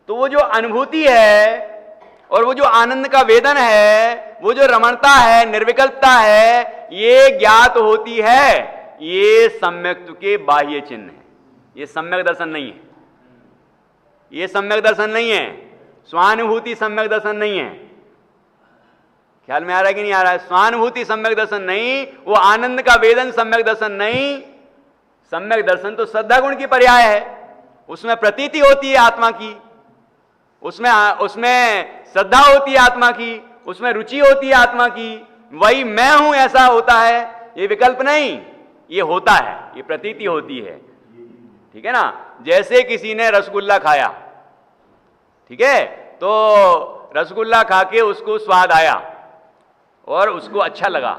तो वो जो अनुभूति है और वो जो आनंद का वेदन है, वो जो रमणता है, निर्विकल्पता है, ये ज्ञात होती है। ये सम्यक्त के बाह्य चिन्ह है, ये सम्यक दर्शन नहीं है। ये सम्यक दर्शन नहीं है, स्वानुभूति सम्यक दर्शन नहीं है। ख्याल में आ रहा है कि नहीं आ रहा है? स्वानुभूति सम्यक दर्शन नहीं, वो आनंद का वेदन सम्यक दर्शन नहीं। सम्यक दर्शन तो श्रद्धा गुण की पर्याय है, उसमें प्रतीति होती है आत्मा की, उसमें श्रद्धा होती है आत्मा की, उसमें रुचि होती है आत्मा की। वही मैं हूं ऐसा होता है, ये विकल्प नहीं, ये होता है, ये प्रतीति होती है। ठीक है ना? जैसे किसी ने रसगुल्ला खाया, ठीक है, तो रसगुल्ला खा के उसको स्वाद आया और उसको अच्छा लगा,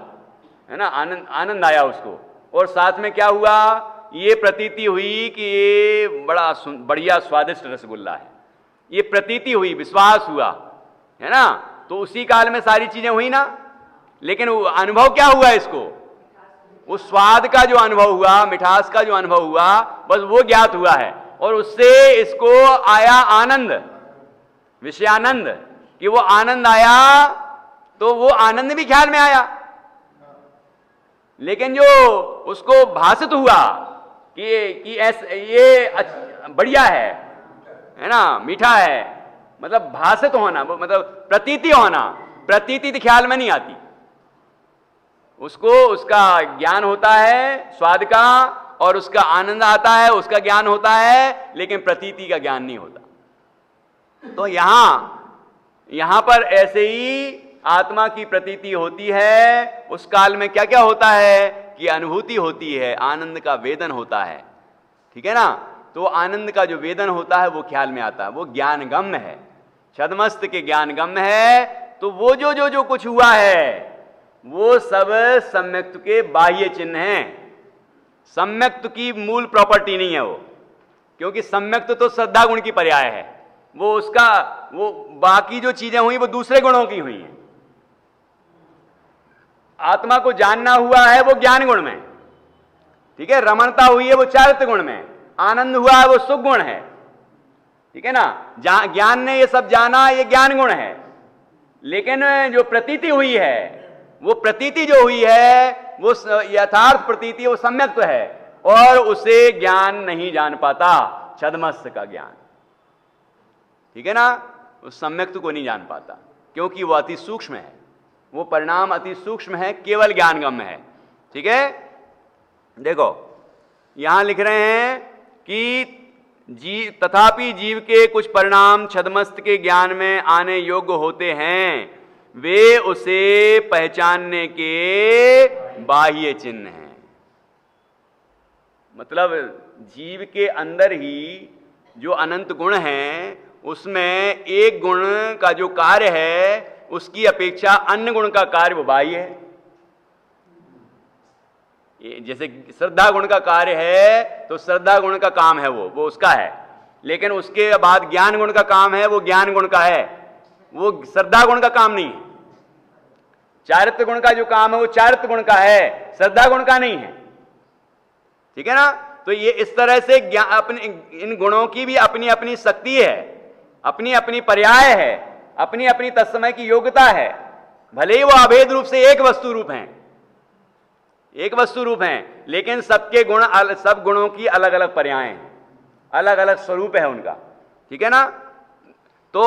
है ना, आनंद आया उसको, और साथ में क्या हुआ, ये प्रतीति हुई कि ये बड़ा बढ़िया स्वादिष्ट रसगुल्ला है, ये प्रतीति हुई, विश्वास हुआ, है ना। तो उसी काल में सारी चीजें हुई ना, लेकिन अनुभव क्या हुआ इसको? वो स्वाद का जो अनुभव हुआ, मिठास का जो अनुभव हुआ, बस वो ज्ञात हुआ है, और उससे इसको आया आनंद, विषयानंद, कि वो आनंद आया, तो वो आनंद भी ख्याल में आया। लेकिन जो उसको भासित हुआ कि ये बढ़िया है ना, मीठा है, मतलब भासित होना, मतलब प्रतीति होना, प्रतीति तो ख्याल में नहीं आती। उसको उसका ज्ञान होता है स्वाद का, और उसका आनंद आता है, उसका ज्ञान होता है, लेकिन प्रतीति का ज्ञान नहीं होता। तो यहां यहां पर ऐसे ही आत्मा की प्रतीति होती है, उस काल में क्या क्या होता है कि अनुभूति होती है, आनंद का वेदन होता है, ठीक है ना। तो आनंद का जो वेदन होता है वो ख्याल में आता है, वो ज्ञानगम्य है, छद्मस्त के ज्ञानगम्य है। तो वो जो जो जो कुछ हुआ है वो सब सम्यक्त्व के बाह्य चिन्ह हैं, सम्यक्त्व की मूल प्रॉपर्टी नहीं है वो, क्योंकि सम्यक्त्व तो श्रद्धा गुण की पर्याय है, वो उसका वो बाकी जो चीजें हुई वो दूसरे गुणों की हुई हैं। आत्मा को जानना हुआ है वो ज्ञान गुण में, ठीक है, रमणता हुई है वो चारित्र गुण में, आनंद हुआ है वो सुख गुण है, ठीक है ना। ज्ञान ने ये सब जाना, ये ज्ञान गुण है। लेकिन जो प्रतीति हुई है, वो प्रतीति जो हुई है वो यथार्थ प्रतीति, वो सम्यक्त्व है, और उसे ज्ञान नहीं जान पाता, छद्मस्त का ज्ञान, ठीक है ना, उस सम्यक्त्व को नहीं जान पाता, क्योंकि वो अति सूक्ष्म है, वो परिणाम अति सूक्ष्म है, केवल ज्ञानगम्य है, ठीक है। देखो यहां लिख रहे हैं कि तथापि जीव के कुछ परिणाम छद्मस्त के ज्ञान में आने योग्य होते हैं, वे उसे पहचानने के बाह्य चिन्ह हैं। मतलब जीव के अंदर ही जो अनंत गुण हैं, उसमें एक गुण का जो कार्य है उसकी अपेक्षा अन्य गुण का कार्य वो बाह्य है। जैसे श्रद्धा गुण का कार्य है तो श्रद्धा गुण का काम है वो उसका है, लेकिन उसके बाद ज्ञान गुण का काम है, वो ज्ञान गुण का है, वो श्रद्धा गुण का काम नहीं है। चारित्र गुण का जो काम है वो चारित्र गुण का है, श्रद्धा गुण का नहीं है, ठीक है ना। तो ये इस तरह से अपने इन गुणों की भी अपनी अपनी शक्ति है, अपनी अपनी पर्याय है, अपनी अपनी तत्समय की योग्यता है, भले ही वो अभेद रूप से एक वस्तु रूप हैं, एक वस्तु रूप हैं, लेकिन सबके गुण, सब गुणों की अलग अलग पर्याय हैं, अलग अलग स्वरूप है उनका, ठीक है ना। तो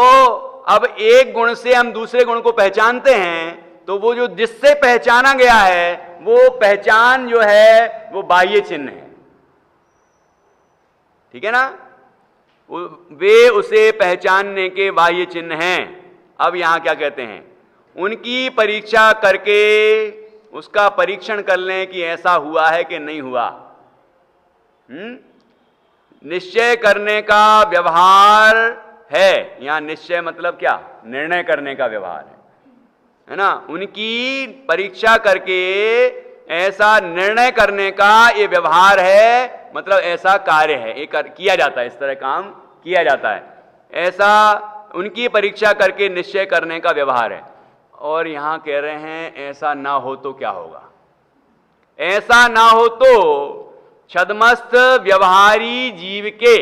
अब एक गुण से हम दूसरे गुण को पहचानते हैं, तो वो जो जिससे पहचाना गया है वो पहचान जो है वो बाह्य चिन्ह है, ठीक है ना, वे उसे पहचानने के बाह्य चिन्ह हैं। अब यहां क्या कहते हैं, उनकी परीक्षा करके उसका परीक्षण कर लें कि ऐसा हुआ है कि नहीं हुआ। निश्चय करने का व्यवहार है, यहां निश्चय मतलब क्या, निर्णय करने का व्यवहार है ना। उनकी परीक्षा करके ऐसा निर्णय करने का ये व्यवहार है, मतलब ऐसा कार्य है, एक किया जाता है, इस तरह काम किया जाता है, ऐसा उनकी परीक्षा करके निश्चय करने का व्यवहार है। और यहां कह रहे हैं ऐसा ना हो तो क्या होगा, ऐसा ना हो तो छद्मस्त व्यवहारी जीव के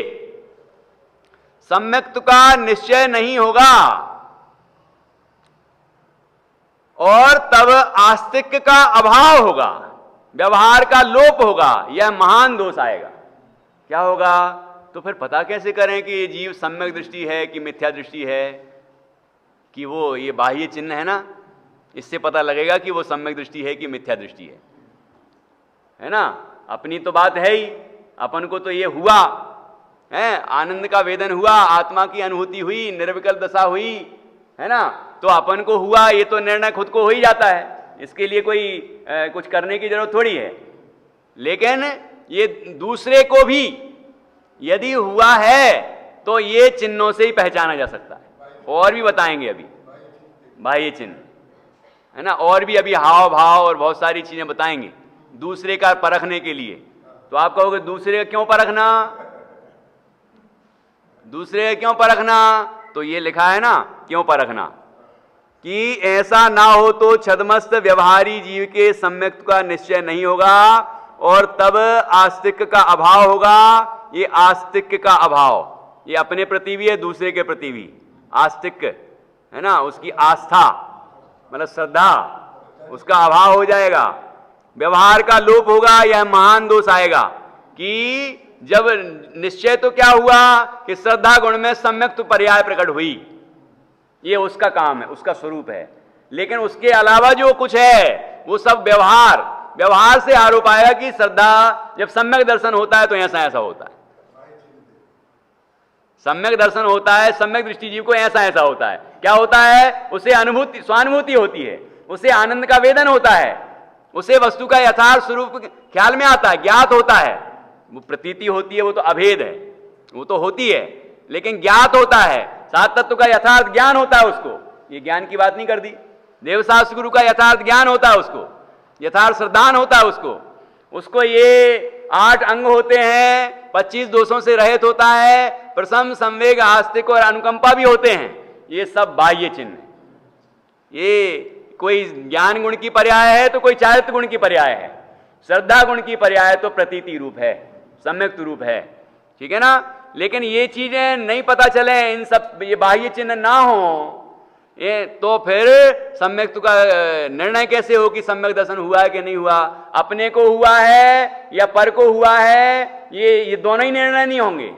सम्यक्त्व का निश्चय नहीं होगा और तब आस्तिक्य का अभाव होगा, व्यवहार का लोप होगा, यह महान दोष आएगा। क्या होगा, तो फिर पता कैसे करें कि ये जीव सम्यक दृष्टि है कि मिथ्या दृष्टि है, कि वो ये बाह्य चिन्ह है ना, इससे पता लगेगा कि वो सम्यक दृष्टि है कि मिथ्या दृष्टि है ना। अपनी तो बात है ही, अपन को तो ये हुआ है, आनंद का वेदन हुआ, आत्मा की अनुभूति हुई, निर्विकल्प दशा हुई, है ना, तो अपन को हुआ, ये तो निर्णय खुद को हो ही जाता है, इसके लिए कोई कुछ करने की जरूरत थोड़ी है। लेकिन ये दूसरे को भी यदि हुआ है तो ये चिन्हों से ही पहचाना जा सकता है, और भी बताएंगे अभी बाह्य चिन्ह, है ना, और भी अभी हाव भाव और बहुत सारी चीजें बताएंगे दूसरे का परखने के लिए। तो आप कहोगे दूसरे का क्यों परखना, दूसरे का क्यों परखना, तो ये लिखा है ना क्यों परखना, कि ऐसा ना हो तो छद्मस्त व्यवहारी जीव के सम्यक्त्व का निश्चय नहीं होगा और तब आस्तिक्य का अभाव होगा। ये आस्तिक्य का अभाव, ये अपने प्रति भी है, दूसरे के प्रति भी, आस्तिक्य है ना, उसकी आस्था मतलब श्रद्धा, उसका अभाव हो जाएगा, व्यवहार का लोप होगा, यह महान दोष आएगा। कि जब निश्चय तो क्या हुआ कि श्रद्धा गुण में सम्यक्त्व पर्याय प्रकट हुई, ये उसका काम है, उसका स्वरूप है, लेकिन उसके अलावा जो कुछ है वो सब व्यवहार से आरोप आएगा कि श्रद्धा जब सम्यक दर्शन होता है तो ऐसा ऐसा होता है, सम्यक दर्शन होता है, सम्यक दृष्टि जीव को ऐसा ऐसा होता है। क्या होता है? उसे अनुभूति, स्वानुभूति होती है, उसे आनंद का वेदन होता है, उसे वस्तु का यथार्थ स्वरूप ख्याल में आता है, ज्ञात होता है। वो प्रतीति होती है, वो तो अभेद है, वो तो होती है, लेकिन ज्ञात होता है, सात तत्व का यथार्थ ज्ञान होता है उसको। ये ज्ञान की बात नहीं कर दी, देवशास्त्र गुरु का यथार्थ ज्ञान होता है उसको, यथार्थ श्रद्धान होता है उसको ये 8 अंग होते हैं, 25 दोषों से रहित होता है, प्रसम, संवेग, आस्तिक और अनुकंपा भी होते हैं। ये सब बाह्य चिन्ह, ये कोई ज्ञान गुण की पर्याय है तो कोई चारित्र गुण की पर्याय है, श्रद्धा गुण की पर्याय तो प्रतीति रूप है, सम्यक रूप है, ठीक है ना। लेकिन ये चीजें नहीं पता चले, इन सब ये बाह्य चिन्ह ना हो, ये तो फिर सम्यक का निर्णय कैसे हो कि सम्यक दर्शन हुआ है कि नहीं हुआ, अपने को हुआ है या पर को हुआ है, ये दोनों ही निर्णय नहीं होंगे।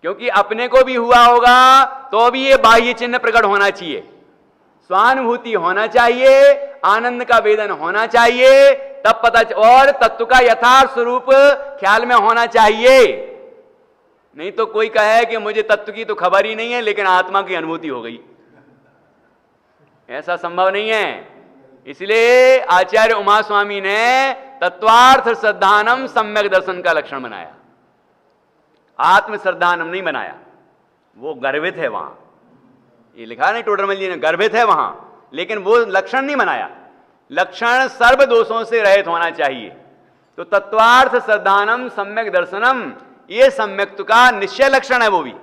क्योंकि अपने को भी हुआ होगा तो भी ये बाह्य चिन्ह प्रकट होना चाहिए, स्वानुभूति होना चाहिए, आनंद का वेदन होना चाहिए, तब पता और तत्व का यथार्थ स्वरूप ख्याल में होना चाहिए। नहीं तो कोई कहे कि मुझे तत्व की तो खबर ही नहीं है लेकिन आत्मा की अनुभूति हो गई, ऐसा संभव नहीं है। इसलिए आचार्य उमा स्वामी ने तत्वार्थ श्रद्धानम सम्यक दर्शन का लक्षण बनाया, आत्म श्रद्धानम नहीं बनाया। वो गर्भित है वहां, ये लिखा नहीं टोडरमल जी ने, गर्भित है वहां, लेकिन वो लक्षण नहीं बनाया। लक्षण सर्व दोषों से रहित होना चाहिए। तो तत्वार्थ श्रद्धानम सम्यक दर्शनम, ये सम्यक्त्व का निश्चय लक्षण है। वो भी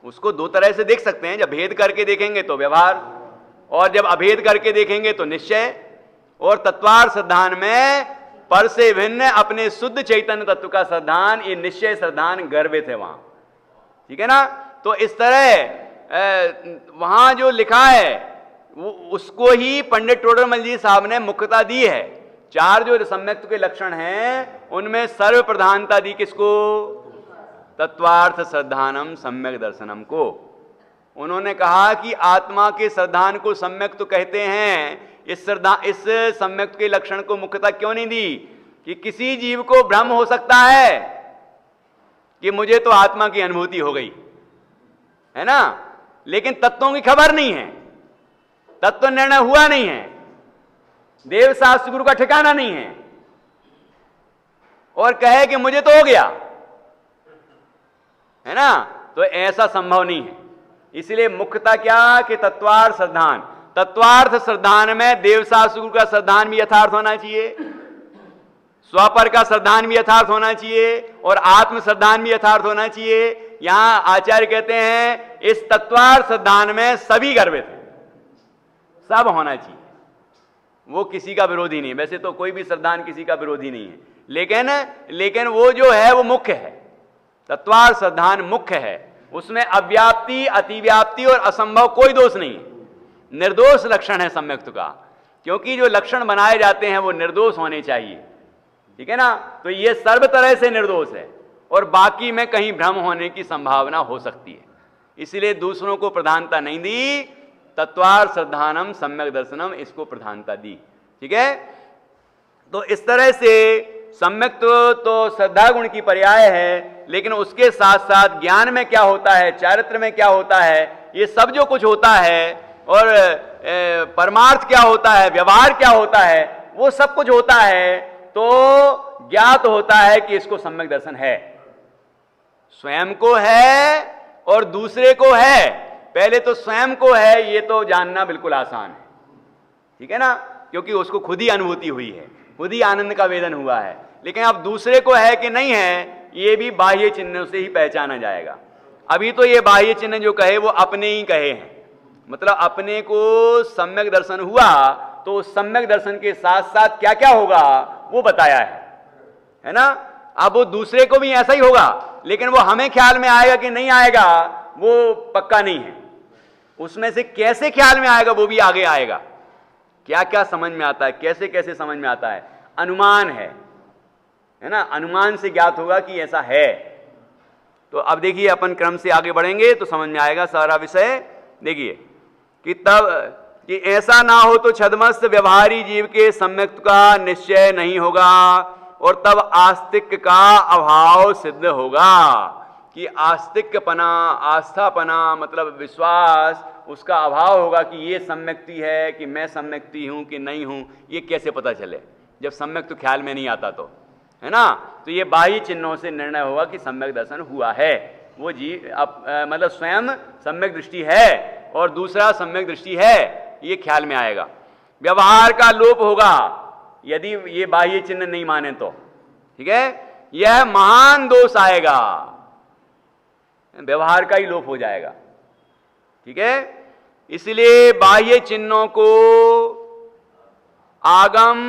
उसको दो तरह से देख सकते हैं, जब भेद करके देखेंगे तो व्यवहार, और जब अभेद करके देखेंगे तो निश्चय। और तत्वार्थ श्रद्धान में पर से भिन्न अपने शुद्ध चैतन्य तत्व का श्रद्धान, ये निश्चय श्रद्धान गर्भित है वहां, ठीक है ना। तो इस तरह वहां जो लिखा है वो उसको ही पंडित टोडरमल जी साहब ने मुख्यता दी है। 4 जो सम्यक्त्व के लक्षण हैं उनमें सर्व प्रधानता दी किसको? तत्वार्थ श्रद्धानम सम्यक दर्शनम को। उन्होंने कहा कि आत्मा के श्रद्धान को सम्यक तो कहते हैं, इस सम्यक के लक्षण को मुख्यता क्यों नहीं दी कि किसी जीव को भ्रम हो सकता है कि मुझे तो आत्मा की अनुभूति हो गई है ना, लेकिन तत्वों की खबर नहीं है, तत्व निर्णय हुआ नहीं है, देव शास्त्र गुरु का ठिकाना नहीं है, और कहे कि मुझे तो हो गया है ना, तो ऐसा संभव नहीं है। इसलिए मुख्यता क्या कि तत्वार्थ श्रद्धान, तत्वार्थ श्रद्धान में देव शास्त्र गुरु का श्रद्धान भी यथार्थ होना चाहिए, स्वपर का श्रद्धान भी यथार्थ होना चाहिए, और आत्म श्रद्धान भी यथार्थ होना चाहिए। यहां आचार्य कहते हैं इस तत्वार्थ श्रद्धान में सभी गर्भित हैं, सब होना चाहिए, वो किसी का विरोधी नहीं। वैसे तो कोई भी श्रद्धान किसी का विरोधी नहीं है, लेकिन वो जो है वो मुख्य है, तत्वार्थ श्रद्धान मुख्य है, उसमें अव्याप्ति, अतिव्याप्ति और असंभव कोई दोष नहीं है, निर्दोष लक्षण है सम्यक्त्व का। क्योंकि जो लक्षण बनाए जाते हैं वो निर्दोष होने चाहिए, ठीक है ना। तो ये सर्व तरह से निर्दोष है, और बाकी में कहीं भ्रम होने की संभावना हो सकती है, इसलिए दूसरों को प्रधानता नहीं दी, तत्वार्थ श्रद्धानम सम्यक दर्शनम इसको प्रधानता दी, ठीक है। तो इस तरह से सम्यक तो श्रद्धा गुण की पर्याय है, लेकिन उसके साथ साथ ज्ञान में क्या होता है, चारित्र में क्या होता है, ये सब जो कुछ होता है, और परमार्थ क्या होता है, व्यवहार क्या होता है, वो सब कुछ होता है, तो ज्ञात होता है कि इसको सम्यक दर्शन है, स्वयं को है और दूसरे को है। पहले तो स्वयं को है, ये तो जानना बिल्कुल आसान है, ठीक है ना, क्योंकि उसको खुद ही अनुभूति हुई है, खुद ही आनंद का वेदन हुआ है। लेकिन अब दूसरे को है कि नहीं है, ये भी बाह्य चिन्ह से ही पहचाना जाएगा। अभी तो ये बाह्य चिन्ह जो कहे वो अपने ही कहे हैं, मतलब अपने को सम्यक दर्शन हुआ तो उस सम्यक दर्शन के साथ साथ क्या क्या होगा वो बताया है ना। अब वो दूसरे को भी ऐसा ही होगा, लेकिन वो हमें ख्याल में आएगा कि नहीं आएगा वो पक्का नहीं है, उसमें से कैसे ख्याल में आएगा वो भी आगे आएगा। क्या क्या समझ में आता है, कैसे कैसे समझ में आता है, अनुमान है ना, अनुमान से ज्ञात होगा कि ऐसा है। तो अब देखिए अपन क्रम से आगे बढ़ेंगे तो समझ में आएगा सारा विषय। देखिए कि तब कि ऐसा ना हो तो छद्मस्त व्यवहारी जीव के सम्यक्त्व का निश्चय नहीं होगा, और तब आस्तिक का अभाव सिद्ध होगा। कि आस्तिकपना, आस्थापना मतलब विश्वास, उसका अभाव होगा कि ये सम्यक्ति है कि मैं सम्यक्ति हूं कि नहीं हूं, ये कैसे पता चले जब सम्यक तो ख्याल में नहीं आता तो, है ना। तो ये बाह्य चिन्हों से निर्णय होगा कि सम्यक दर्शन हुआ है। वो जी मतलब स्वयं सम्यक दृष्टि है और दूसरा सम्यक दृष्टि है, ये ख्याल में आएगा। व्यवहार का लोप होगा यदि ये बाह्य चिन्ह नहीं माने तो, ठीक है, यह महान दोष आएगा, व्यवहार का ही लोप हो जाएगा, ठीक है। इसलिए बाह्य चिन्हों को आगम,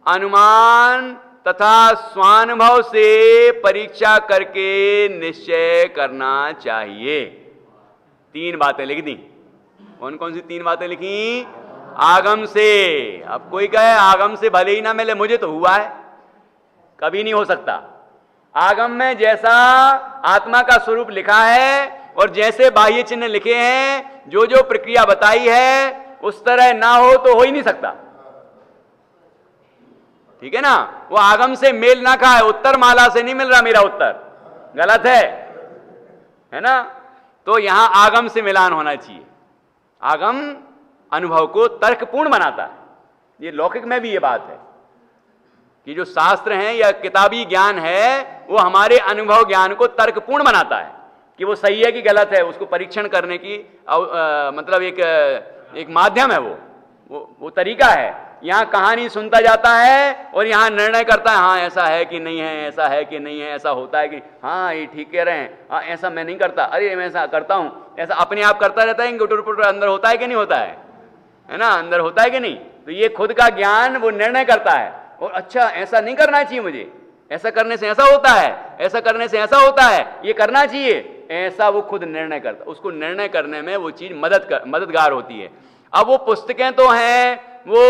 अनुमान तथा स्वानुभव से परीक्षा करके निश्चय करना चाहिए। 3 बातें लिख दी। कौन कौन सी 3 बातें लिखी? आगम से। अब कोई कहे आगम से भले ही ना मिले, मुझे तो हुआ है, कभी नहीं हो सकता। आगम में जैसा आत्मा का स्वरूप लिखा है और जैसे बाह्य चिन्ह लिखे हैं, जो जो प्रक्रिया बताई है उस तरह ना हो तो हो ही नहीं सकता, ठीक है ना। वो आगम से मेल ना खाए, उत्तर माला से नहीं मिल रहा मेरा उत्तर, गलत है ना। तो यहां आगम से मिलान होना चाहिए। आगम अनुभव को तर्कपूर्ण बनाता है। ये लौकिक में भी ये बात है कि जो शास्त्र हैं या किताबी ज्ञान है वो हमारे अनुभव ज्ञान को तर्कपूर्ण बनाता है कि वो सही है कि गलत है। उसको परीक्षण करने की मतलब एक माध्यम है, वो तरीका है। यहाँ कहानी सुनता जाता है और यहाँ निर्णय करता है, हाँ ऐसा है कि नहीं है, ऐसा है कि नहीं है, ऐसा होता है कि हाँ ये ठीक कह रहे हैं, हाँ ऐसा मैं नहीं करता, अरे मैं ऐसा करता हूँ, ऐसा अपने आप करता रहता है। गुटर अंदर होता है कि नहीं होता है ना, अंदर होता है कि नहीं। तो ये खुद का ज्ञान वो निर्णय करता है और अच्छा ऐसा नहीं करना चाहिए मुझे, ऐसा करने से ऐसा होता है, ऐसा करने से ऐसा होता है, ये करना चाहिए, ऐसा वो खुद निर्णय करता। उसको निर्णय करने में वो चीज मददगार होती है। अब वो पुस्तकें तो हैं, वो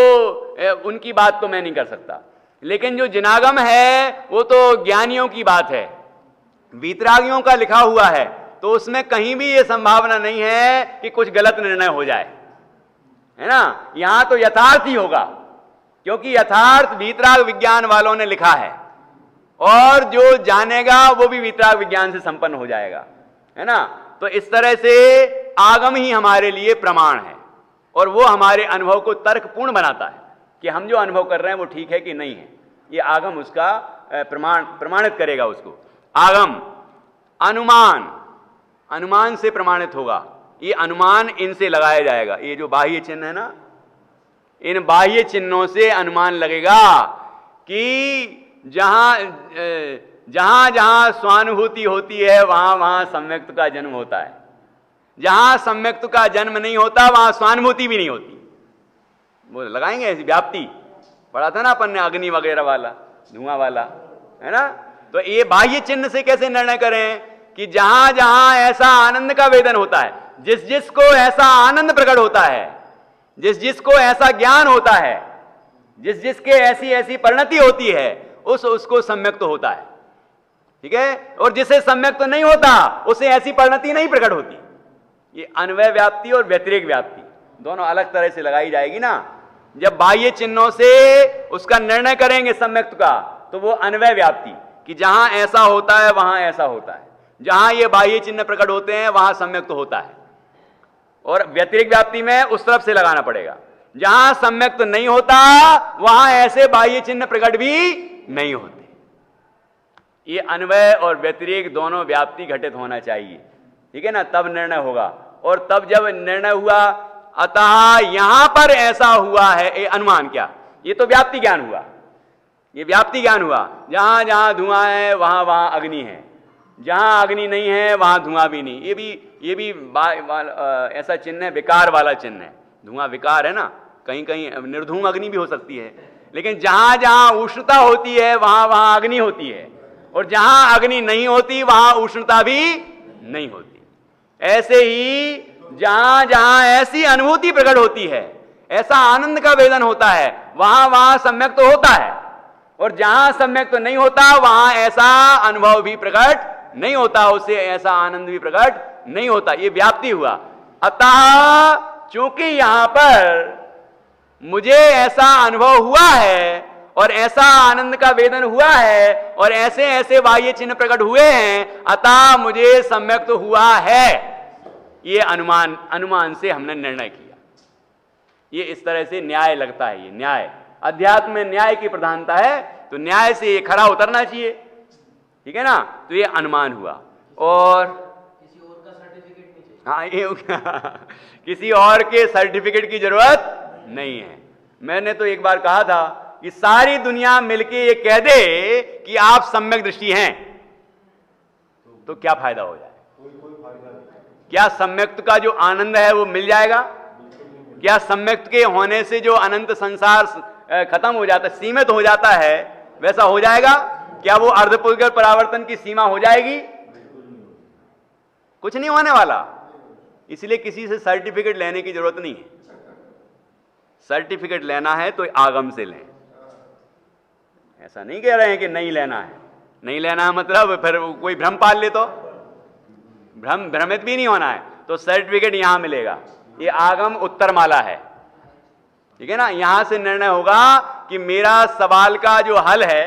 उनकी बात तो मैं नहीं कर सकता, लेकिन जो जिनागम है वो तो ज्ञानियों की बात है, वीतरागियों का लिखा हुआ है, तो उसमें कहीं भी ये संभावना नहीं है कि कुछ गलत निर्णय हो जाए, है ना। यहां तो यथार्थ ही होगा, क्योंकि यथार्थ वीतराग विज्ञान वालों ने लिखा है और जो जानेगा वो भी वीतराग विज्ञान से संपन्न हो जाएगा, है ना। तो इस तरह से आगम ही हमारे लिए प्रमाण है और वो हमारे अनुभव को तर्कपूर्ण बनाता है कि हम जो अनुभव कर रहे हैं वो ठीक है कि नहीं है। ये आगम उसका प्रमाणित करेगा उसको। आगम, अनुमान से प्रमाणित होगा। ये अनुमान इनसे लगाया जाएगा। ये जो बाह्य चिन्ह है ना, इन बाह्य चिन्हों से अनुमान लगेगा कि जहां जहां स्वानुभूति होती है वहां वहां सम्यक्त का जन्म होता है। जहां सम्यक्त का जन्म नहीं होता वहां स्वानुभूति भी नहीं होती। वो लगाएंगे ऐसी व्याप्ति, पढ़ा था ना अपन ने, अग्नि वगैरह वाला, धुआं वाला, है ना। तो ये बाह्य चिन्ह से कैसे निर्णय करें कि जहां जहां ऐसा आनंद का वेदन होता है, जिस जिसको ऐसा आनंद प्रकट होता है, जिस जिसको ऐसा ज्ञान होता है, जिस जिसके ऐसी ऐसी परिणति होती है, उसको सम्यक्त होता है, ठीक है। और जिसे सम्यक्त नहीं होता उसे ऐसी परिणति नहीं प्रकट होती। ये अन्वय व्याप्ति और व्यतिरेक व्याप्ति दोनों अलग तरह से लगाई जाएगी ना। जब बाह्य चिन्हों से उसका निर्णय करेंगे सम्यक्त का, तो वो अन्वय व्याप्ति कि जहां ऐसा होता है वहां ऐसा होता है, जहां ये बाह्य चिन्ह प्रकट होते हैं वहां सम्यक्त होता है। और व्यतिरेक व्याप्ति में उस तरफ से लगाना पड़ेगा, जहां सम्यक्त नहीं होता वहां ऐसे बाह्य चिन्ह प्रकट भी नहीं होते। ये अन्वय और व्यतिरेक दोनों व्याप्ति घटित होना चाहिए, ठीक है ना, तब निर्णय होगा। और तब जब निर्णय हुआ, अतः यहां पर ऐसा हुआ है, ये अनुमान क्या, ये तो व्याप्ति ज्ञान हुआ, ये व्याप्ति ज्ञान हुआ। जहां जहां धुआं है वहां वहां अग्नि है, जहां अग्नि नहीं है वहां धुआं भी नहीं। ये भी ऐसा चिन्ह है, विकार वाला चिन्ह है। धुआं विकार है ना, कहीं कहीं निर्धूम अग्नि भी हो सकती है, लेकिन जहां जहां उष्णता होती है वहां वहां अग्नि होती है, और जहां अग्नि नहीं होती वहां उष्णता भी नहीं होती। ऐसे ही जहां जहां ऐसी अनुभूति प्रकट होती है, ऐसा आनंद का वेदन होता है, वहां वहां सम्यक तो होता है, और जहां सम्यक तो नहीं होता वहां ऐसा अनुभव भी प्रकट नहीं होता, उसे ऐसा आनंद भी प्रकट नहीं होता। ये व्याप्ति हुआ। अतः चूंकि यहां पर मुझे ऐसा अनुभव हुआ है और ऐसा आनंद का वेदन हुआ है और ऐसे ऐसे बाह्य चिन्ह प्रकट हुए हैं, अतः मुझे सम्यक तो हुआ है। ये अनुमान से हमने निर्णय किया। ये इस तरह से न्याय लगता है। ये न्याय, अध्यात्म में न्याय की प्रधानता है, तो न्याय से ये खरा उतरना चाहिए, ठीक है ना। तो ये अनुमान हुआ। और किसी और का सर्टिफिकेट नहीं चाहिए। हाँ, ये किसी और के सर्टिफिकेट की जरूरत नहीं है। मैंने तो एक बार कहा था कि सारी दुनिया मिलके ये कह दे कि आप सम्यक दृष्टि हैं, तो क्या फायदा हो जाए? क्या सम्यक्त का जो आनंद है वो मिल जाएगा? क्या सम्यक्त के होने से जो अनंत संसार खत्म हो जाता है, सीमित हो जाता है, वैसा हो जाएगा? क्या वो अर्धपुर्गल परावर्तन की सीमा हो जाएगी? कुछ नहीं होने वाला। इसलिए किसी से सर्टिफिकेट लेने की जरूरत नहीं है। सर्टिफिकेट लेना है तो आगम से लें। ऐसा नहीं कह रहे हैं कि नहीं लेना है। नहीं लेना है मतलब फिर कोई भ्रम पाल ले तो भ्रमित भी नहीं होना है, तो सर्टिफिकेट यहां मिलेगा। ये आगम उत्तर माला है, ठीक है ना। यहां से निर्णय होगा कि मेरा सवाल का जो हल है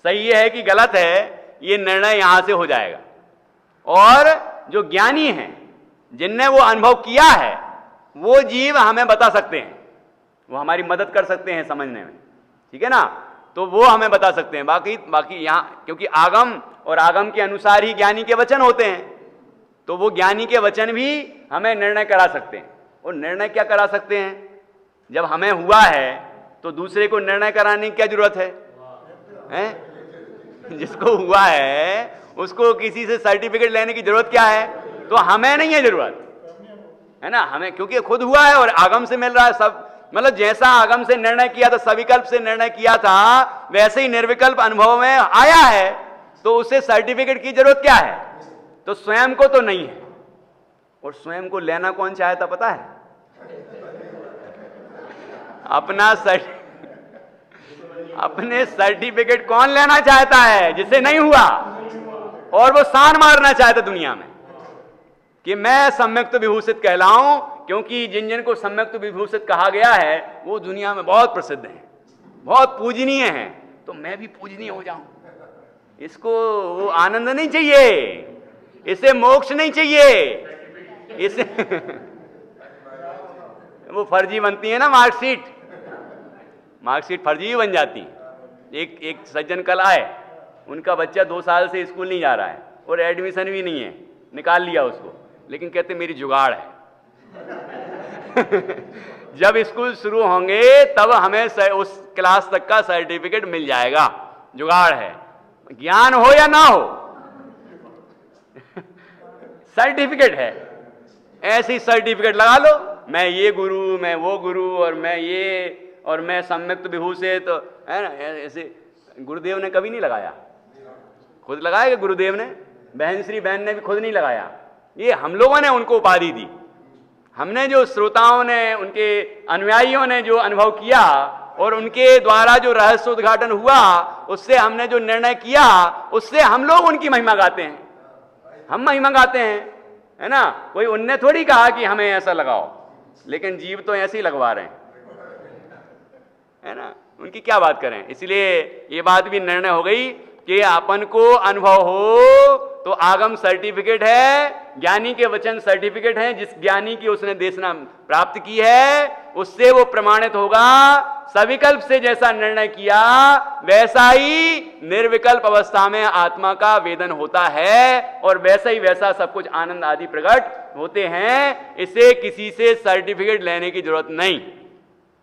सही है कि गलत है, ये निर्णय यहां से हो जाएगा। और जो ज्ञानी हैं, जिनने वो अनुभव किया है, वो जीव हमें बता सकते हैं, वो हमारी मदद कर सकते हैं समझने में, ठीक है ना। तो वो हमें बता सकते हैं। बाकी यहां क्योंकि आगम और आगम के अनुसार ही ज्ञानी के वचन होते हैं, तो वो ज्ञानी के वचन भी हमें निर्णय करा सकते हैं। और निर्णय क्या करा सकते हैं? जब हमें हुआ है तो दूसरे को निर्णय कराने की क्या जरूरत है? जिसको हुआ है उसको किसी से सर्टिफिकेट लेने की जरूरत क्या है? तो हमें नहीं है जरूरत, है ना। हमें क्योंकि खुद हुआ है और आगम से मिल रहा है सब। मतलब जैसा आगम से निर्णय किया था, सविकल्प से निर्णय किया था, वैसे ही निर्विकल्प अनुभव में आया है, तो उसे सर्टिफिकेट की जरूरत क्या है? तो स्वयं को तो नहीं है। और स्वयं को लेना कौन चाहता पता है? अपने सर्टिफिकेट कौन लेना चाहता है? जिसे नहीं हुआ और वो सान मारना चाहता दुनिया में कि मैं सम्यक्त विभूषित कहलाऊं, क्योंकि जिन जिन को सम्यक्त विभूषित कहा गया है वो दुनिया में बहुत प्रसिद्ध हैं, बहुत पूजनीय हैं, तो मैं भी पूजनीय हो जाऊं। इसको वो आनंद नहीं चाहिए, इसे मोक्ष नहीं चाहिए, इसे वो फर्जी बनती है ना मार्कशीट फर्जी बन जाती। एक सज्जन कल आए, उनका बच्चा 2 साल से स्कूल नहीं जा रहा है और एडमिशन भी नहीं है, निकाल लिया उसको, लेकिन कहते मेरी जुगाड़ है जब स्कूल शुरू होंगे तब हमें उस क्लास तक का सर्टिफिकेट मिल जाएगा। जुगाड़ है, ज्ञान हो या ना हो सर्टिफिकेट है। ऐसी सर्टिफिकेट लगा लो, मैं ये गुरु, मैं वो गुरु, और मैं ये, और मैं सम्यक्त विभूषित, तो है ना। ऐसे गुरुदेव ने कभी नहीं लगाया, खुद लगाया गुरुदेव ने, बहन श्री बहन ने भी खुद नहीं लगाया। ये हम लोगों ने उनको उपाधि दी। हमने जो श्रोताओं ने, उनके अनुयायियों ने जो अनुभव किया और उनके द्वारा जो रहस्य उद्घाटन हुआ, उससे हमने जो निर्णय किया, उससे हम लोग उनकी महिमा गाते हैं। हम महिमा गाते हैं, है ना। कोई उनने थोड़ी कहा कि हमें ऐसा लगाओ, लेकिन जीव तो ऐसे ही लगवा रहे हैं, है ना। उनकी क्या बात करें। इसलिए ये बात भी निर्णय हो गई कि अपन को अनुभव हो तो आगम सर्टिफिकेट है, ज्ञानी के वचन सर्टिफिकेट है। जिस ज्ञानी की उसने देशना प्राप्त की है उससे वो प्रमाणित होगा। सविकल्प से जैसा निर्णय किया वैसा ही निर्विकल्प अवस्था में आत्मा का वेदन होता है, और वैसा ही वैसा सब कुछ आनंद आदि प्रकट होते हैं। इसे किसी से सर्टिफिकेट लेने की जरूरत नहीं,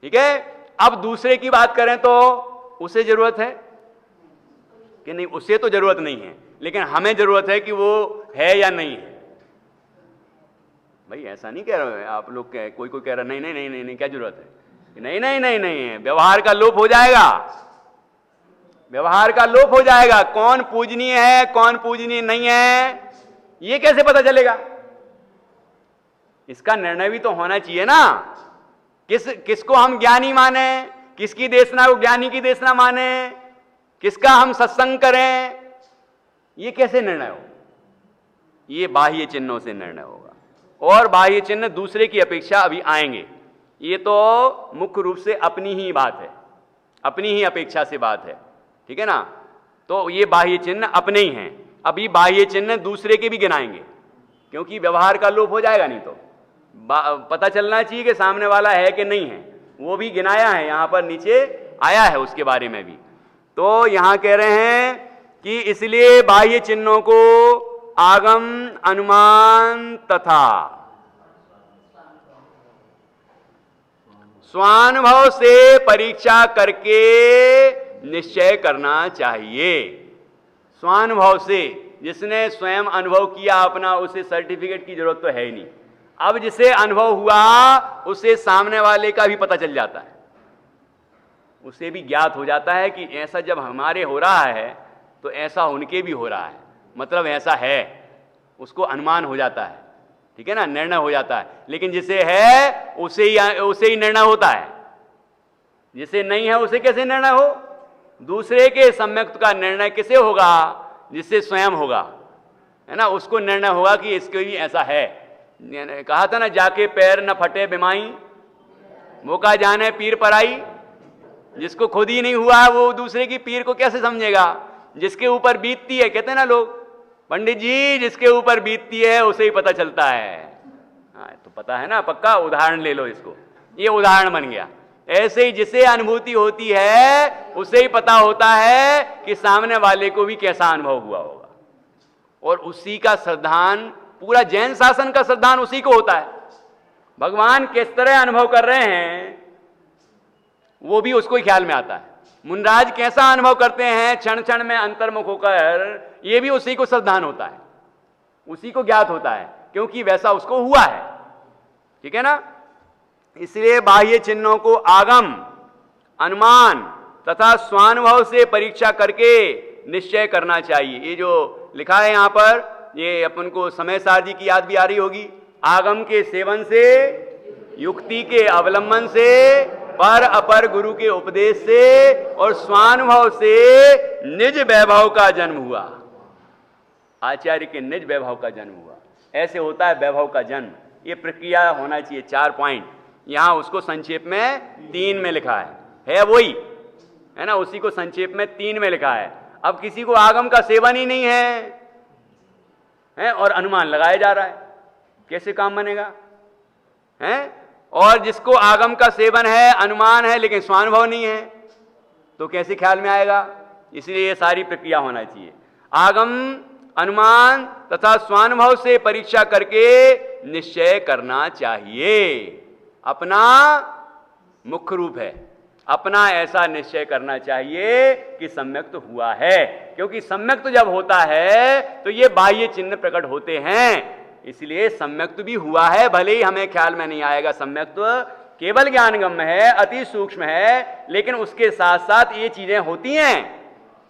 ठीक है। अब दूसरे की बात करें तो उसे जरूरत है कि नहीं? उसे तो जरूरत नहीं है, लेकिन हमें जरूरत है कि वो है या नहीं है। भाई ऐसा नहीं कह रहे आप लोग, कोई कह रहा नहीं नहीं नहीं नहीं, नहीं क्या जरूरत है? नहीं नहीं नहीं नहीं है, व्यवहार का लोप हो जाएगा, व्यवहार का लोप हो जाएगा। कौन पूजनीय है कौन पूजनीय नहीं है ये कैसे पता चलेगा? इसका निर्णय भी तो होना चाहिए ना। किसको हम ज्ञानी माने, किसकी देशना को ज्ञानी की देशना माने, किसका हम सत्संग करें, ये कैसे निर्णय हो? ये बाह्य चिन्हों से निर्णय होगा, और बाह्य चिन्ह दूसरे की अपेक्षा अभी आएंगे। ये तो मुख्य रूप से अपनी ही बात है, अपनी ही अपेक्षा से बात है, ठीक है ना। तो ये बाह्य चिन्ह अपने ही हैं। अभी बाह्य चिन्ह दूसरे के भी गिनाएंगे, क्योंकि व्यवहार का लोप हो जाएगा नहीं तो पता चलना चाहिए कि सामने वाला है कि नहीं है। वो भी गिनाया है, यहां पर नीचे आया है उसके बारे में भी। तो यहां कह रहे हैं कि इसलिए बाह्य चिन्हों को आगम, अनुमान तथा स्वानुभव से परीक्षा करके निश्चय करना चाहिए। स्वानुभव से, जिसने स्वयं अनुभव किया अपना, उसे सर्टिफिकेट की जरूरत तो है ही नहीं। अब जिसे अनुभव हुआ उसे सामने वाले का भी पता चल जाता है, उसे भी ज्ञात हो जाता है कि ऐसा जब हमारे हो रहा है तो ऐसा उनके भी हो रहा है, मतलब ऐसा है, उसको अनुमान हो जाता है, ठीक है ना, निर्णय हो जाता है। लेकिन जिसे है उसे ही निर्णय होता है, जिसे नहीं है उसे कैसे निर्णय हो? दूसरे के सम्यक्त का निर्णय किसे होगा? जिससे स्वयं होगा, है ना, उसको निर्णय होगा कि इसके भी ऐसा है। कहा था ना, जाके पैर न फटे बिमाई, वो का जाने पीर पराई। जिसको खुद ही नहीं हुआ वो दूसरे की पीर को कैसे समझेगा? जिसके ऊपर बीतती है, कहते हैं ना लोग, पंडित जी जिसके ऊपर बीतती है उसे ही पता चलता है। हाँ, तो पता है ना, पक्का उदाहरण ले लो इसको, ये उदाहरण बन गया। ऐसे ही जिसे अनुभूति होती है उसे ही पता होता है कि सामने वाले को भी कैसा अनुभव हुआ होगा, और उसी का श्रद्धान, पूरा जैन शासन का श्रद्धान उसी को होता है। भगवान किस तरह अनुभव कर रहे हैं वो भी उसको ही ख्याल में आता है। मुनराज कैसा अनुभव करते हैं क्षण क्षण में अंतर्मुख होकर, ये भी उसी को श्रद्धान होता है, उसी को ज्ञात होता है, क्योंकि वैसा उसको हुआ है, ठीक है ना। इसलिए बाह्य चिन्हों को आगम, अनुमान तथा स्वानुभव से परीक्षा करके निश्चय करना चाहिए। ये जो लिखा है यहां पर, ये अपन को समय सार जी की याद भी आ रही होगी। आगम के सेवन से, युक्ति के अवलंबन से, पर अपर गुरु के उपदेश से, और स्वानुभव से निज वैभव का जन्म हुआ। आचार्य के निज वैभव का जन्म हुआ। ऐसे होता है वैभव का जन्म। ये प्रक्रिया होना चाहिए। 4 पॉइंट यहां उसको संक्षेप में 3 में लिखा है वही, है ना, उसी को संक्षेप में 3 में लिखा है। अब किसी को आगम का सेवन ही नहीं है और अनुमान लगाया जा रहा है, कैसे काम बनेगा? है, और जिसको आगम का सेवन है, अनुमान है, लेकिन स्वानुभव नहीं है, तो कैसे ख्याल में आएगा? इसलिए ये सारी प्रक्रिया होना चाहिए। आगम, अनुमान तथा स्वानुभव से परीक्षा करके निश्चय करना चाहिए। अपना मुख्य रूप है, अपना ऐसा निश्चय करना चाहिए कि सम्यक्त हुआ है, क्योंकि सम्यक्त जब होता है तो ये बाह्य चिन्ह प्रकट होते हैं। इसलिए सम्यक्त भी हुआ है, भले ही हमें ख्याल में नहीं आएगा। सम्यक्त केवल ज्ञानगम्य है, अति सूक्ष्म है, लेकिन उसके साथ साथ ये चीजें होती हैं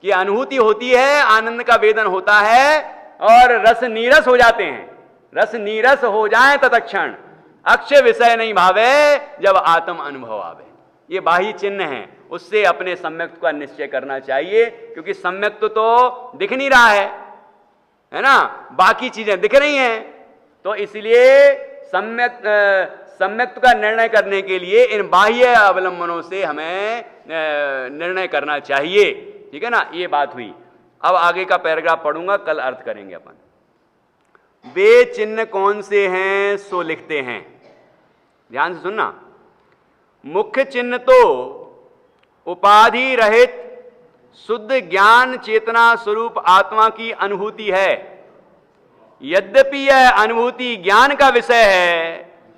कि अनुभूति होती है, आनंद का वेदन होता है, और रस नीरस हो जाते हैं। रस नीरस हो जाए तत्क्षण अक्षय विषय नहीं भावे, जब आत्म अनुभव आवे। ये बाह्य चिन्ह हैं, उससे अपने सम्यक्त का निश्चय करना चाहिए, क्योंकि सम्यक्त तो दिख नहीं रहा है ना, बाकी चीजें दिख रही हैं। तो इसलिए सम्यक्त का निर्णय करने के लिए इन बाह्य अवलंबनों से हमें निर्णय करना चाहिए, ठीक है ना। ये बात हुई। अब आगे का पैराग्राफ पढ़ूंगा, कल अर्थ करेंगे अपन। वे चिन्ह कौन से हैं सो लिखते हैं, ध्यान से सुनना। मुख्य चिन्ह तो उपाधि रहित शुद्ध ज्ञान चेतना स्वरूप आत्मा की अनुभूति है। यद्यपि यह अनुभूति ज्ञान का विषय है,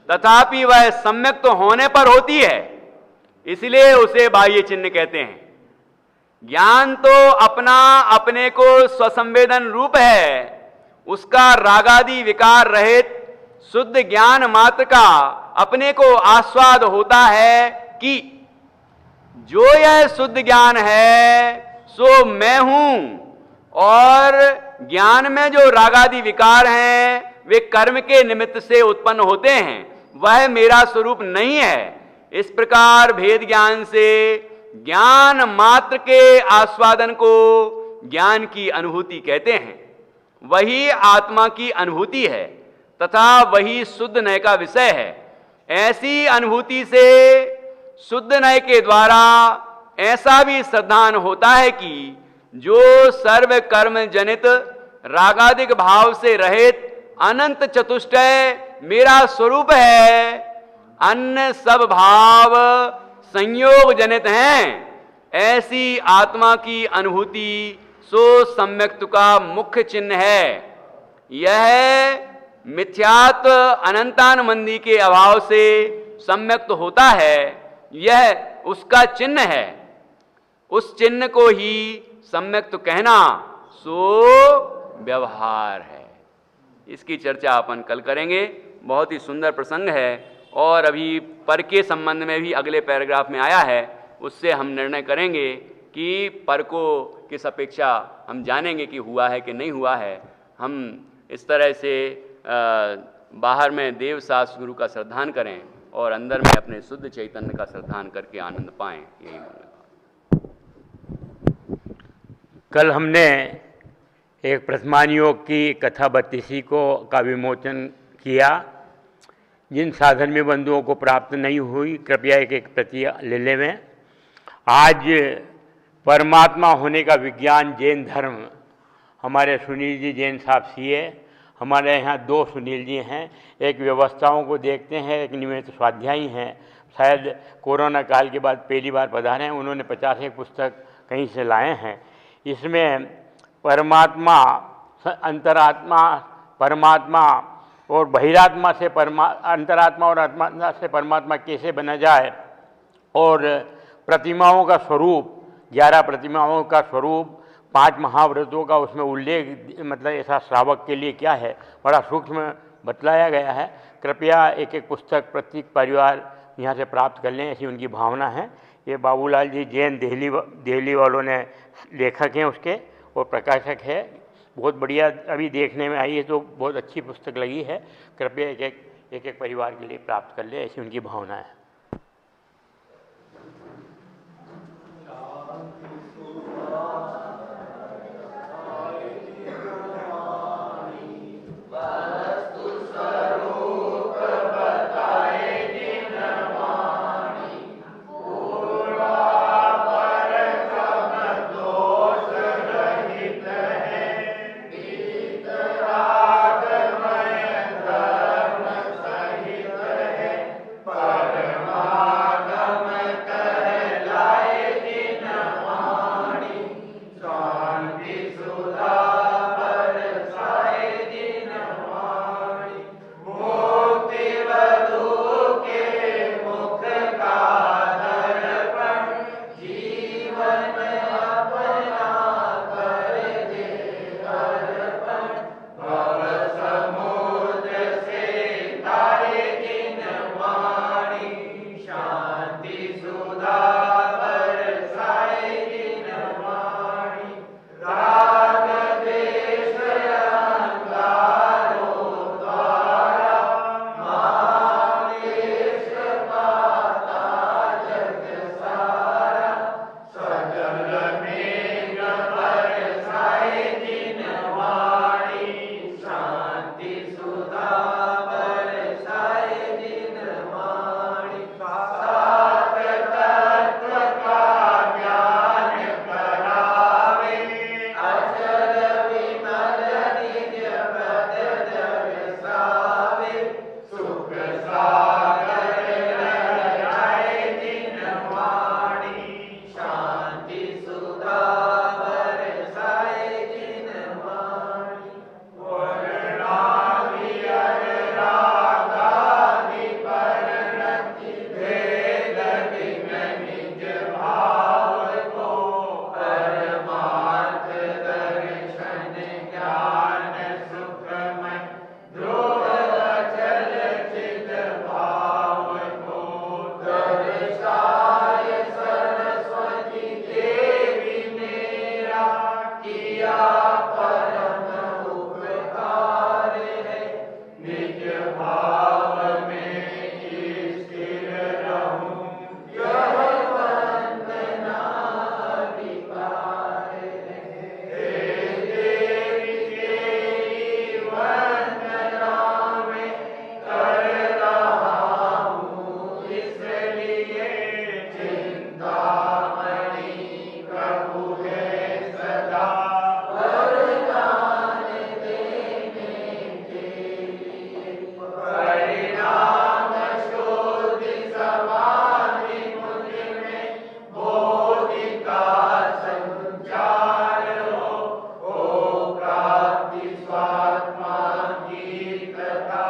तथापि वह सम्यक्त होने पर होती है, इसलिए उसे बाह्य चिन्ह कहते हैं। ज्ञान तो अपने को स्वसंवेदन रूप है, उसका रागादि विकार रहित शुद्ध ज्ञान मात्र का अपने को आस्वाद होता है कि जो यह शुद्ध ज्ञान है सो मैं हूं, और ज्ञान में जो रागादि विकार हैं वे कर्म के निमित्त से उत्पन्न होते हैं, वह मेरा स्वरूप नहीं है। इस प्रकार भेद ज्ञान से ज्ञान मात्र के आस्वादन को ज्ञान की अनुभूति कहते हैं। वही आत्मा की अनुभूति है तथा वही शुद्ध नय का विषय है। ऐसी अनुभूति से शुद्ध नय के द्वारा ऐसा भी श्रद्धान होता है कि जो सर्व कर्म जनित रागादिक भाव से रहित अनंत चतुष्टय मेरा स्वरूप है, अन्य सब भाव संयोग जनित हैं, ऐसी आत्मा की अनुभूति सो सम्यक्त्व का मुख्य चिन्ह है। यह मिथ्यात्व अनंतानुबंधी के अभाव से सम्यक्त होता है, यह उसका चिन्ह है। उस चिन्ह को ही सम्यक्त कहना सो व्यवहार है। इसकी चर्चा अपन कल करेंगे। बहुत ही सुंदर प्रसंग है और अभी पर के संबंध में भी अगले पैराग्राफ में आया है, उससे हम निर्णय करेंगे कि पर को किस अपेक्षा हम जानेंगे कि हुआ है कि नहीं हुआ है। हम इस तरह से बाहर में देव शास्त्र गुरु का श्रद्धान करें और अंदर में अपने शुद्ध चैतन्य का श्रद्धान करके आनंद पाएं। यही कल हमने एक प्रथमान योग की कथा 32 का विमोचन किया। जिन साधन में बंधुओं को प्राप्त नहीं हुई कृपया एक प्रति ले लेवें। आज परमात्मा होने का विज्ञान जैन धर्म, हमारे सुनील जी जैन साहब सीए, हमारे यहाँ 2 सुनील जी हैं, एक व्यवस्थाओं को देखते हैं, एक नियमित स्वाध्यायी हैं, शायद कोरोना काल के बाद पहली बार पधारे हैं। उन्होंने 50 पुस्तक कहीं से लाए हैं। इसमें परमात्मा, अंतरात्मा, परमात्मा और बहिरात्मा से अंतरात्मा और आत्मा से परमात्मा कैसे बना जाए, और प्रतिमाओं का स्वरूप, 11 प्रतिमाओं का स्वरूप, 5 महाव्रतों का उसमें उल्लेख, मतलब ऐसा श्रावक के लिए क्या है, बड़ा सूक्ष्म बतलाया गया है। कृपया एक पुस्तक प्रत्येक परिवार यहाँ से प्राप्त कर लें, ऐसी उनकी भावना है। ये बाबूलाल जी जैन दिल्ली वालों ने लेखक हैं उसके और प्रकाशक है। बहुत बढ़िया, अभी देखने में आई है तो बहुत अच्छी पुस्तक लगी है। कृपया एक परिवार के लिए प्राप्त कर ले, ऐसी उनकी भावना है। पर तथा